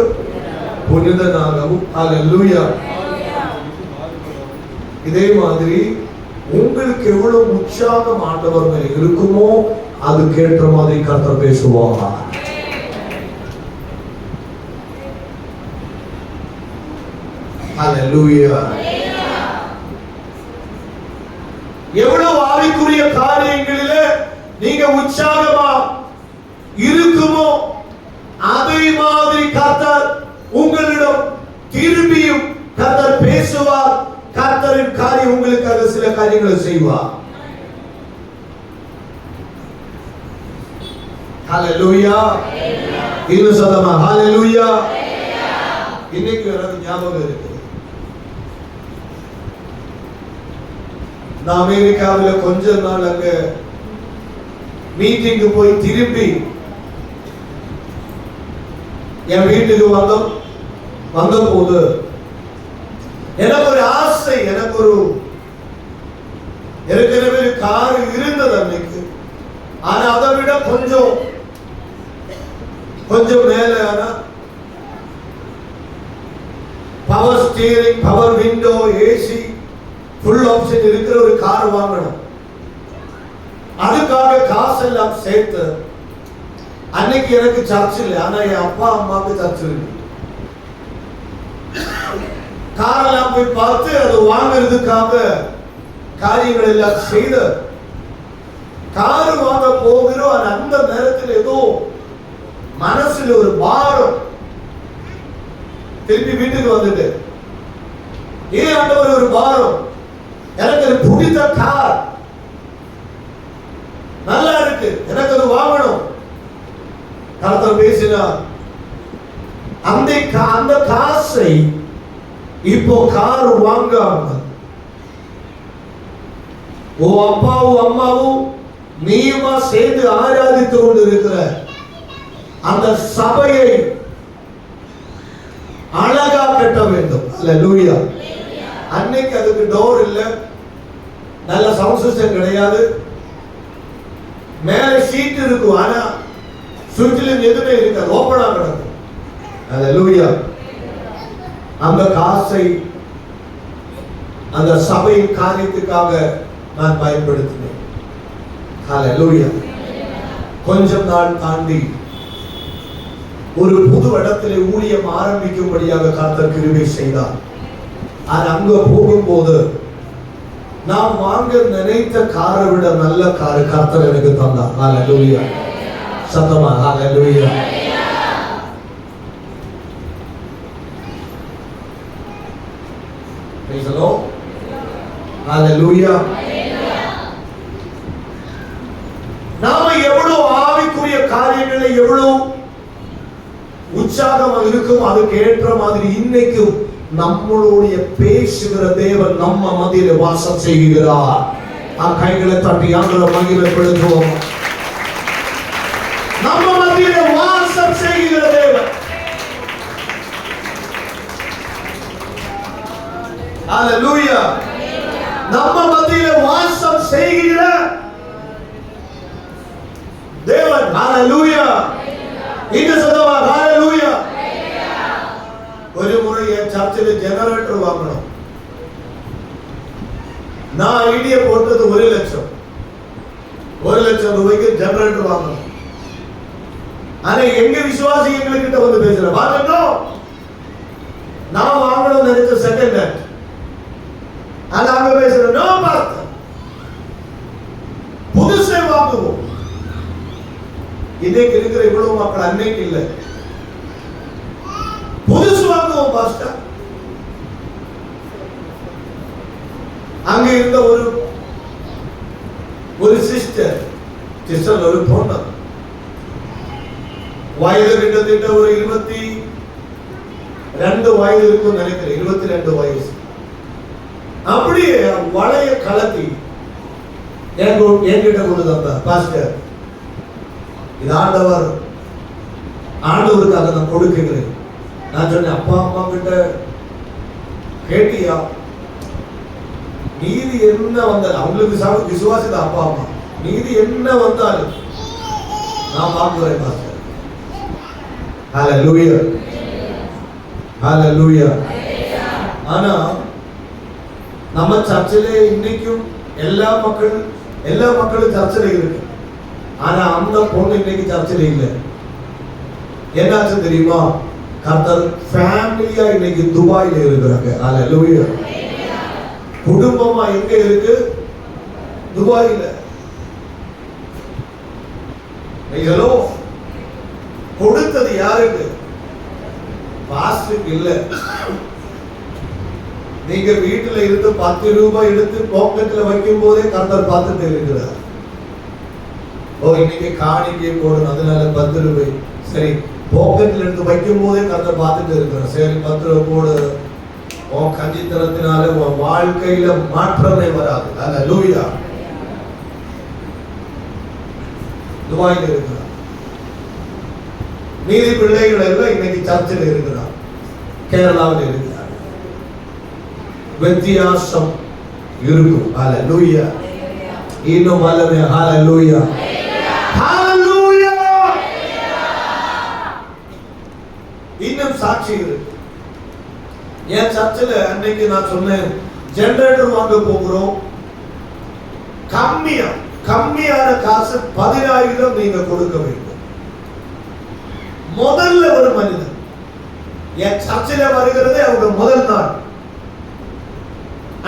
புனிதனாகவும். ஹalleluya. இதே மாதிரி உங்களுக்கு எவ்வளவு உற்சாகம் ஆண்டவர் மேல் இருக்குமோ அதுக்கேற்ற மாதிரி கர்த்தர் பேசுவார். ஹalleluya. எவ்வளவு ஆவிக்குரிய காரியங்களிலே நீங்க உற்சாகமா இருக்குமோ அதே மாதிரி கர்த்தர் உங்களிடம் திரும்பியும் கர்த்தர் பேசுவார். கர்த்தரின் காரியம் உங்களுக்காக சில காரியங்களை செய்வார். ஹalleluya. இன்னும் சொல்லமா ஹalleluya. இன்னைக்கு எனக்கு ஞாபகம் இருக்கு, நான் அமெரிக்காவில் கொஞ்ச நாள் அங்க மீட்டிங்கு போய் திரும்பி என் வீட்டுக்கு வந்த போது எனக்கு ஒரு ஆசை, எனக்கு ஒரு ஏற்கனவே கார் இருந்தது அன்னைக்கு. ஆனா அதை விட கொஞ்சம் மேல power steering, power window, AC, full option இருக்கிற ஒரு கார் வாங்கணும். அதுக்காக காசெல்லாம் சேர்த்து அன்னைக்கு எனக்கு சர்ச் இல்லை, ஆனா என் அப்பா அம்மாவுக்கு சர்ச் இருக்கு. காரெல்லாம் போய் பார்த்து அது வாங்கிறதுக்காக காரியங்கள் எல்லாம் செய்த கார் வாங்க போகிறோம். அந்த நேரத்தில் ஏதோ மனசுல ஒரு பாரம். திருப்பி வீட்டுக்கு வந்துட்டு, ஏன் ஆண்டவர் ஒரு பாரம், எனக்கு அது பிடித்த கார் நல்லா இருக்கு, எனக்கு அது வாங்கணும். கர்த்தர் பேசினார், அந்த காசை இப்போ கார் வாங்காம ஓ அப்பாவும் அம்மாவும் நீயுமா சேர்ந்து ஆராதித்து கொண்டு இருக்கிற அந்த சபையை அழகா கட்ட வேண்டும். அல்லேலூயா. அன்னைக்கு அதுக்கு டோர் இல்ல, நல்ல சவுண்ட் சிஸ்டம் கிடையாது, மேல ஷீட் இருக்கும், ஆனா சுற்றிலும் எதுவுமே இருக்காது, ஓபனா கிடக்கும். அல்லேலூயா. அந்த காசை அந்த சபையின் காரியத்துக்காக நான் பயன்படுத்தினேன். அல்லேலூயா. கொஞ்சம் நாள் தாண்டி ஒரு புது இடத்திலே ஊழியம் ஆரம்பிக்கும்படியாக கர்த்தர் கிருபை செய்தார். அது அங்க போகும்போது நான் வாங்க நினைத்த காரை விட நல்ல காரு கர்த்தர் எனக்கு தந்தார். ஹalleluya. சத்தமா ஹalleluya. praise the Lord. ஹalleluya. நாம எவ்வளவு ஆவிக்குரிய காரியங்களை எவ்வளவு உற்சாகமாக இருக்கும், அதுக்கு ஏற்ற மாதிரி இன்னைக்கும் நம்மளுடைய பேசுகிற தேவன் நம்ம மத்தியிலே வாசம் செய்கிறார். கைகளை தட்டி ஆண்டவரை மகிமைப்படுத்துவோம். நம்ம மத்தியிலே வாசம் செய்கிற தேவன். ஹalleluya. நம்ம மத்தியிலே வாசம் செய்கிற தேவன். ஹalleluya. இந்த சதவா ஹalleluya. ஒரு முறை என் சர்ச்சில் ஜெனரேட்டர் வாங்கணும். நான் ஐடியா போட்டது 1 லட்சம். 1 லட்சம் ரூபாய்க்கு ஜெனரேட்டர் வாங்கணும். ஆனா எங்க விசுவாசி எங்ககிட்ட வந்து பேசுற வாங்கணும், நான் வாங்கணும் நினைச்ச செகண்ட் ஹேண்ட். ஆனா அங்க பேசுற நோ பாஸ்டர், புதுசே வாங்குவோம். இன்னைக்கு இருக்கிற இவ்வளவு மக்கள் அன்னைக்கு இல்லை, புதுசு வாங்குவோம் பாஸ்டர். அங்க இருந்த ஒரு சிஸ்டர் ஒரு பொண்ணு, வயது கிட்டத்தட்ட ஒரு 22 வயது இருக்கும் நினைக்கிறேன், 22 வயசு. அப்படியே வளைய கலத்தி என்கிட்ட கொண்டு தந்தா, பாஸ்டர் இது ஆண்டவருக்காக நான் கொடுக்கிறேன். நான் சொன்னேன், அப்பா அம்மா கிட்ட கேட்டியா? நீதி என்ன வந்தாலும் அவங்களுக்கு விசுவாசித அப்பா அம்மா, நீதி என்ன வந்தாலும் நான் பார்க்கிறேன் பாஸ்டர். ஹalleluya. ஹalleluya. ஆனா நம்ம சர்ச்சிலே இன்னைக்கும் எல்லா மக்களும் சர்ச்சிலே இருக்கு. ஆனா அந்த பொண்ணு இன்னைக்கு சர்ச்சிலே இல்லை. என்னாச்சு தெரியுமா? கர்த்தர் ஃபேமிலியா இன்னைக்கு துபாயில இருக்கிறாங்க. ஹalleluya. குடும்பமா எங்க இருக்கு? துபாயில. நீங்களோ கொடுத்தது யாருக்கு? பாஸ்டருக்கு இல்ல. நீங்க வீட்டுல இருந்து 10 ரூபாய் எடுத்து பாக்கெட்ல வைக்கும் போதே கர்த்தர் பார்த்துட்டு இருக்கிறார். ஓ இன்னைக்கு காணிக்கை போடணும், அதனால 10 ரூபாய். சரி, பாக்கெட்ல எடுத்து வைக்கும் போதே கர்த்தர் பார்த்துட்டு இருக்கிறார். சரி 10 ரூபாய் போடு. உன் கஞ்சித்தனத்தினால உன் வாழ்க்கையில மாற்றமே வராது. ஹalleluya. துபாயில இருக்கிறார். மீதி பிள்ளைகள் எல்லாம் இன்னைக்கு சர்ச்சில் இருக்கிறார், கேரளாவில் இருக்கிறார். வித்தியாசம் இருக்கும். ஹalleluya. இன்னும் வல்லமே. ஹalleluya. ஹalleluya. இன்னும் சாட்சி இருக்கு. என் சர்ச்சில் அன்னைக்கு நான் சொன்னேன், ஜெனரேட்டர் வாங்க போகிறோம், கம்மியான காசு 10,000 நீங்க கொடுக்க வேண்டும். முதல்ல ஒரு மனிதன் என் சர்ச்சில் வருகிறது, அவங்க முதல் நாள்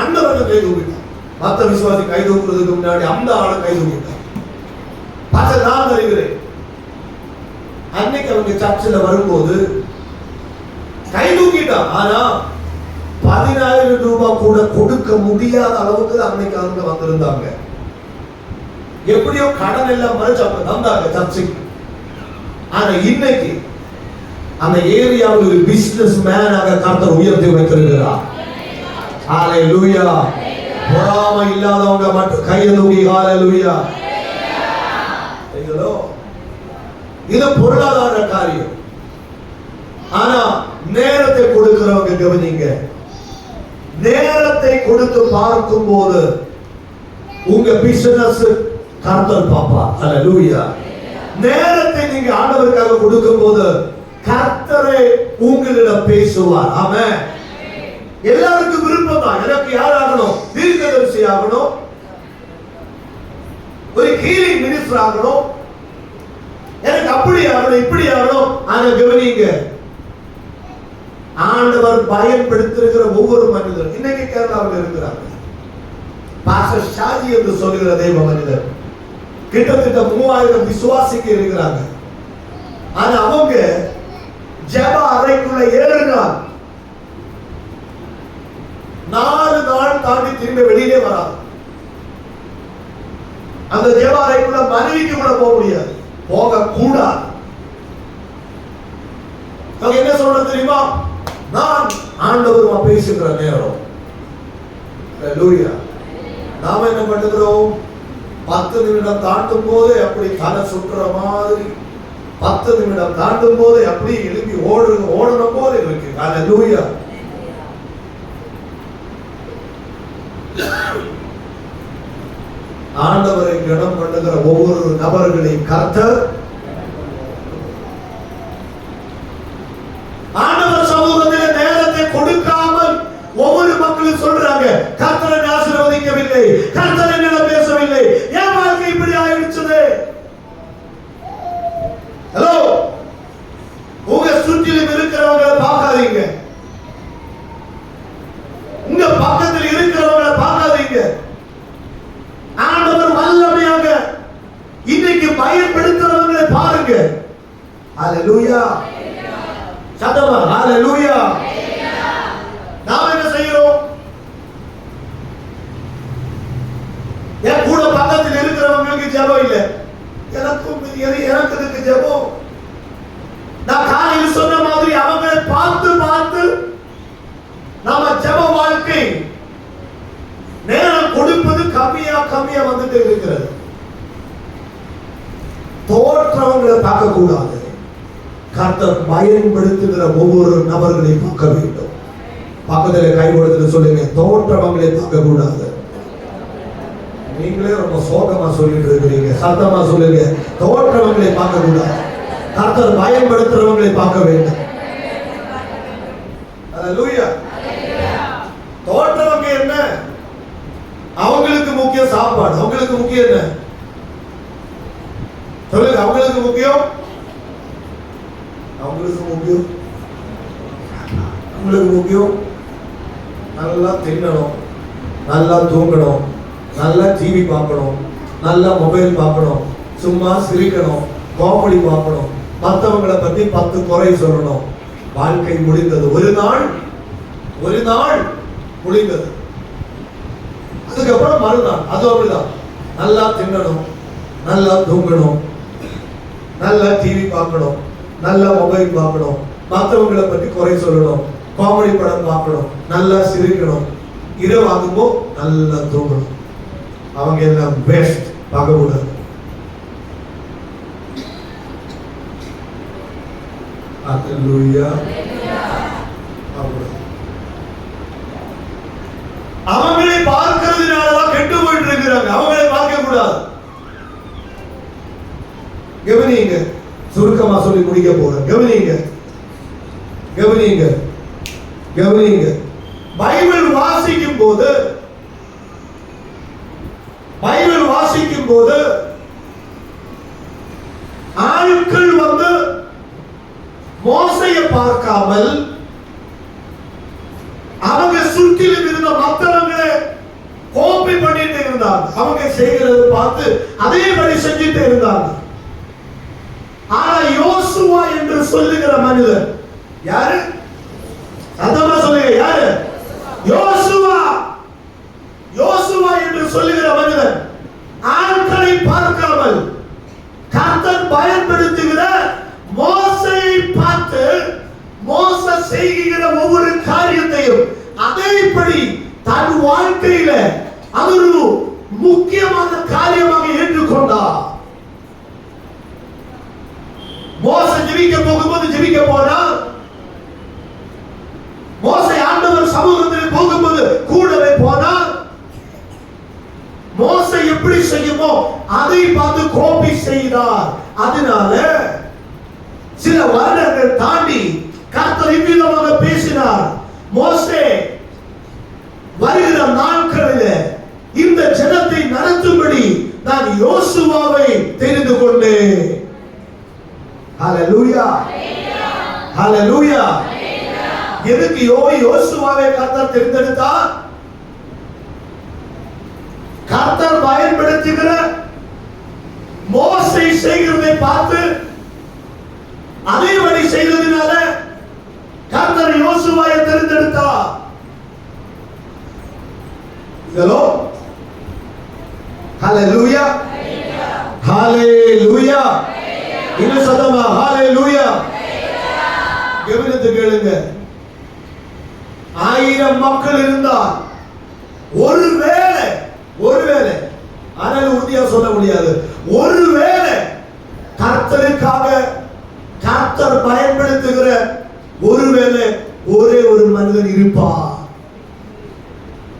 அந்த கை தூக்கிட்டான். மற்ற விசுவாசி கை தூக்குறதுக்கு முன்னாடி அந்த ஆளை கை தூக்கிட்டான். நான் வருகிறேன். அன்னைக்கு அவங்க சர்ச்சில் வரும்போது கை தூக்கிட்டான். ஆனா 10,000 ரூபாய் கூட கொடுக்க முடியாத அளவுக்கு அன்னைக்கு அவங்க வந்திருந்தாங்க. எப்படியோ கடன் எல்லாம் மறைச்சு அவங்க தந்தாங்க சர்ச்சுக்கு. ஆனா இன்னைக்கு அந்த ஏரியாவில் ஒரு பிசினஸ் மேனாக கர்த்தர் உயர்த்தி வைத்திருக்கிறார். ஹalleluya. பொறாமை இல்லாதவங்க மட்டும் கையை தூக்கி ஹalleluya. இது பொருளாதார காரியம். ஆனா நேரத்தை கொடுக்கிறவங்க கவனிங்க, நேரத்தை கொடுத்து பார்க்கும் போது உங்க பிசினஸ் கர்த்தர் பாப்பா. ஹல்லேலூயா. நேரத்தை நீங்க ஆண்டவருக்காக கொடுக்கும் போது கர்த்தரே உங்களிடம் பேசுவார். ஆமென். எல்லாருக்கும் விருப்பம் தான். எனக்கு யார் ஆகணும்? தீர்க்கதரிசி ஆகணும், ஒரு ஹீலிங் மினிஸ்டர் ஆகணும், எனக்கு அப்படி ஆகணும் இப்படி ஆகணும். ஆனா கவனிங்க, ஆண்டவர் பயன்படுத்திருக்கிற ஒவ்வொரு மனிதரும் இன்னைக்கு கேரளாவில் இருக்கிறாங்க. பாஸ்டர் ஷாஜி என்று சொல்லுகிற தெய்வ மனிதர் கிட்டத்தட்ட 3000 விசுவாசிக்கு இருக்கிறாங்க. ஆனா அவங்க ஜெப அறைக்குள்ள 7 நாள் 4 நாள் தாண்டி திரும்ப வெளியிலே வராது. அந்த ஜெப அறைக்குள்ள மனைவிக்கு கூட போக முடியாது, போக கூடாது. அவங்க என்ன சொல்றது தெரியுமா? நான் ஆண்டவருமா பேசுகிற நேரம். ஹல்லேலூயா. நாம என்ன பண்ணுகிறோம்? 10 நிமிடம் தாண்டும் போது அப்படி தலை சுற்றுற மாதிரி, 10 நிமிடம் தாண்டும் போது அப்படி எழுப்பி ஓடணும் போல இருக்கு. ஹல்லேலூயா. ஆண்டவரை கனம் பண்ணுகிற ஒவ்வொரு நபர்களை கர்த்தர் ஆண்டவர் சமூகத்தில் நேரத்தை கொடுக்காமல் ஒவ்வொரு மக்களும் சொல்றாங்க, கர்த்தரை ஆசீர்வதிக்கவில்லை, கர்த்தர் என்னிடம் பேசவில்லை, என் வாழ்க்கை இப்படி ஆயிடுச்சு. ஹலோ, உங்க சுற்றிலும் இருக்கிறவங்களை பார்க்காதீங்க, உங்க பக்கத்தில் இருக்கிறவங்களை பார்க்காதீங்க. ஆண்டவர் வல்லமையாக இன்னைக்கு பயன்படுத்துறவங்களை பாருங்க. ஹல்லேலூயா. சத்தமா ஹல்லேலூயா. நாம என்ன செய்கிறோம்? என் கூட பக்கத்தில் இருக்கிறவங்களுக்கு ஜெபம் இல்லை, எனக்கு ஜெபம். நான் காலையில் சொன்ன மாதிரி அவங்களை பார்த்து பார்த்து நாம ஜெப வாழ்க்கை நேரம் கொடுப்பது கம்மியா வந்துட்டு இருக்கிறது. தோற்றவங்களை பார்க்க கூடாது, கர்த்தர் பயன்படுத்துகிற ஒவ்வொரு நபர்களை பார்க்க வேண்டும். பக்கத்துல கை கொடுத்து சொல்லுங்க, தோற்றவங்களை பார்க்க கூடாது. நீங்களே ரொம்ப சோகமா சொல்லிட்டு இருக்கிறீங்க, சத்தமா சொல்லுங்க, தோற்றவங்களை பார்க்க கூடாது, கர்த்தர் பயன்படுத்துறவங்களை பார்க்க வேண்டும். ஹல்லேலூயா. தோற்றவங்க என்ன? அவங்களுக்கு முக்கியம் சாப்பாடு, அவங்களுக்கு முக்கியம் என்ன சொல்லுங்க? அவங்களுக்கு முக்கியம் நல்லா தின்னணும், நல்லா தூங்கணும், நல்லா டிவி பார்க்கணும், நல்லா மொபைல் பார்க்கணும், சும்மா சிரிக்கணும், காமெடி பார்க்கணும், மற்றவங்களை பத்தி 10 குறை சொல்லணும். வாழ்க்கை முடிந்தது. ஒரு நாள் முடிந்தது. அதுக்கப்புறம் மறுநாள் அது அப்படிதான். நல்லா தின்னணும், நல்லா தூங்கணும், நல்லா டிவி பார்க்கணும், நல்லா மொபைல் பார்க்கணும், மற்றவங்களை பற்றி குறை சொல்லணும், காமெடி படம் பார்க்கணும், நல்லா சிரிக்கணும், இரவாகும்போ நல்லா தூங்கணும். அவங்க எல்லாம் பெஸ்ட் பார்க்க கூடாது. ஹல்லேலூயா. அவங்களை பார்க்கிறதுனாலதான் கெட்டு போயிட்டு இருக்கிறாங்க. அவங்களை பார்க்க கூடாது. கவனிங்க, சுருக்கமா சொல்லி முடிக்க போறேன். கவனிங்க. பைபிள் வாசிக்கும் போது ஆட்கள் வந்து மோசையை பார்க்காமல் அவங்க சுற்றிலும் இருந்த மற்றவங்களை கோப்பை பண்ணிட்டு இருந்தாங்க. அவங்க செய்கிறது பார்த்து அதே மாதிரி செஞ்சுட்டு இருந்தாங்க. ஆனா யோசுவா என்று சொல்லுகிற மனிதர் யாரு? சத்தமா சொல்லுங்க, யாரு? யோசுவா என்று சொல்லுகிற மனிதர் ஆட்களை பார்க்காமல் கர்த்தர் பயன்படுத்துகிற மோசையை பார்த்து மோசே செய்கிற ஒவ்வொரு காரியத்தையும் அதேபடி தன் வாழ்க்கையில அது ஒரு முக்கியமான காரியமாக ஏற்றுக்கொண்டார். மோசே ஜெபிக்க போகும்போது ஜெபிக்க போனார். மோசே ஆண்டவர் சமூகத்தில் போகும்போது எப்படி செய்யுமோ அதை பார்த்து கோபி செய்தார். அதனால சில வருடங்கள் தாண்டி கர்த்தர் இவ்விதமாக பேசினார். மோசே, வருகிற நாட்களில் இந்த ஜனத்தை நடத்தும்படி நான் யோசுவாவை தெரிந்து கொண்டேன். ஹல்லேலூயா, ஹல்லேலூயா. எதுக்கு யோசுவாவை கர்த்தர் தெரிந்தெடுத்தார்? கர்த்தர் பயன்படுத்துகிற மோசே செய்கிறதை பார்த்து அதே வழி செய்ததினால கர்த்தர் யோசுவாவை தெரிந்தெடுத்தார். இதோ ஹல்லேலூயா, ஹல்லேலூயா. இன்னும் சத்தமா ஹல்லேலூயா. கவனித்து கேளுங்க. 1000 மக்கள் இருந்தால் ஒருவேளை ஆனால் உறுதியா சொல்ல முடியாது, ஒருவேளை கர்த்தருக்காக கர்த்தர் பயன்படுத்துகிற ஒருவேளை ஒரே ஒரு மனிதன் இருப்பார்.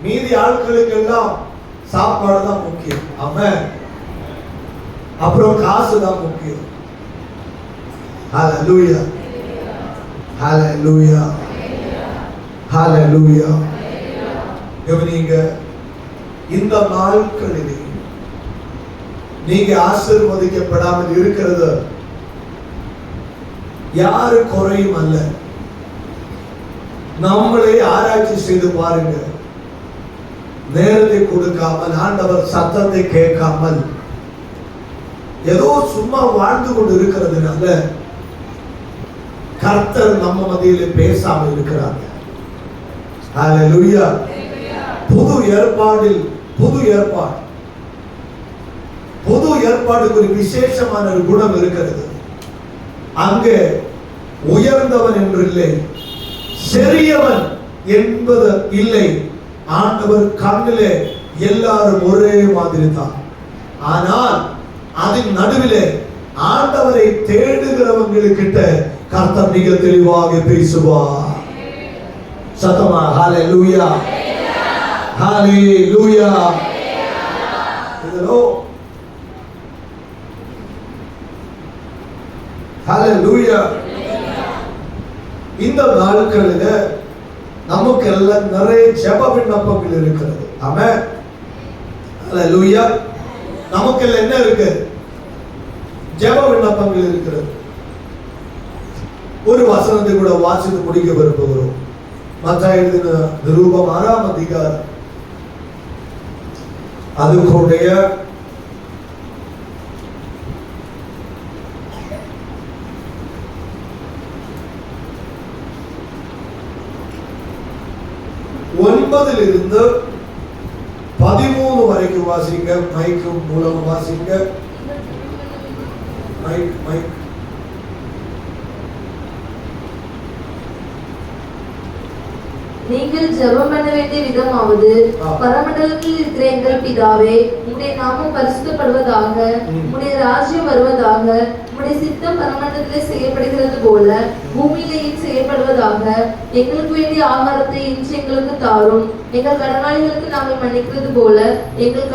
மீதி ஆட்களுக்கு எல்லாம் சாப்பாடு தான் முக்கியம். ஆமென். அப்புறம் காசு தான் முக்கியம். ஹல்லேலூயா, ஹல்லேலூயா, ஹல்லேலூயா. கவனிங்க, இந்த நாட்களிலே நீங்க ஆசீர்வதிக்கப்படாமல் இருக்கிறது யாரு குறையும் அல்ல. நம்மளே ஆராய்ச்சி செய்து பாருங்க. நேரத்தை கொடுக்காமல், ஆண்டவர் சத்தத்தை கேட்காமல் ஏதோ சும்மா வாழ்ந்து கொண்டு இருக்கிறதுனால கர்த்தர் நம்ம மத்தியிலே பேசாமல் இருக்கிறாங்க. ஹல்லேலூயா. புது ஏற்பாடுக்கு ஒரு விசேஷமான ஒரு குணம் இருக்கிறது. அங்கே உயர்ந்தவன் என்று இல்லை, சிறியவன் என்பது இல்லை. ஆண்டவர் கண்ணிலே எல்லாரும் ஒரே மாதிரி தான். ஆனால் அதன் நடுவிலே ஆண்டவரை தேடுகிறவங்களுக்கிட்ட கர்த்தர் மிக தெளிவாக பேசுவார். சத்தமா ஹல்லேலூயா, ஹல்லேலூயா. இதோ ஹல்லேலூயா. இந்த நாட்களில் நமக்கு எல்லாம் நிறைய ஜெப விண்ணப்பங்கள் இருக்கிறது. ஆமென். ஹல்லேலூயா. நமக்கு எல்லாம் என்ன இருக்கு? ஜெப விண்ணப்பங்கள் இருக்கிறது. ஒரு வசனத்தை கூட வாசித்து முடிக்க விரும்புகிறோம். மத்தாய் எழுதின நிருபம் 6ஆம் அதிகாரம் அதுக்குடைய 9 13 வரைக்கும் வாசிங்க. மைக்கு மூலம் வாசிங்க. மைக். நீங்கள் ஜெபம் பண்ண வேண்டிய விதமாவது, பரமண்டலத்தில் இருக்கிற எங்கள் பிதாவே, உம்முடைய நாமம் பரிசுத்தப்படுவதாக, உம்முடைய ராஜ்யம் வருவதாக, உம்முடைய சித்தம் பரமண்டலத்திலே செய்யப்படுகிறது போல பூமியிலேயும் செய்யப்படுவதாக. எங்களுக்கு வேண்டிய ஆகாரத்தை இன்று எங்களுக்கு தாரும். எங்கள் கடனாளிகளுக்கு நாங்கள் மன்னிக்கிறது போல எங்கள்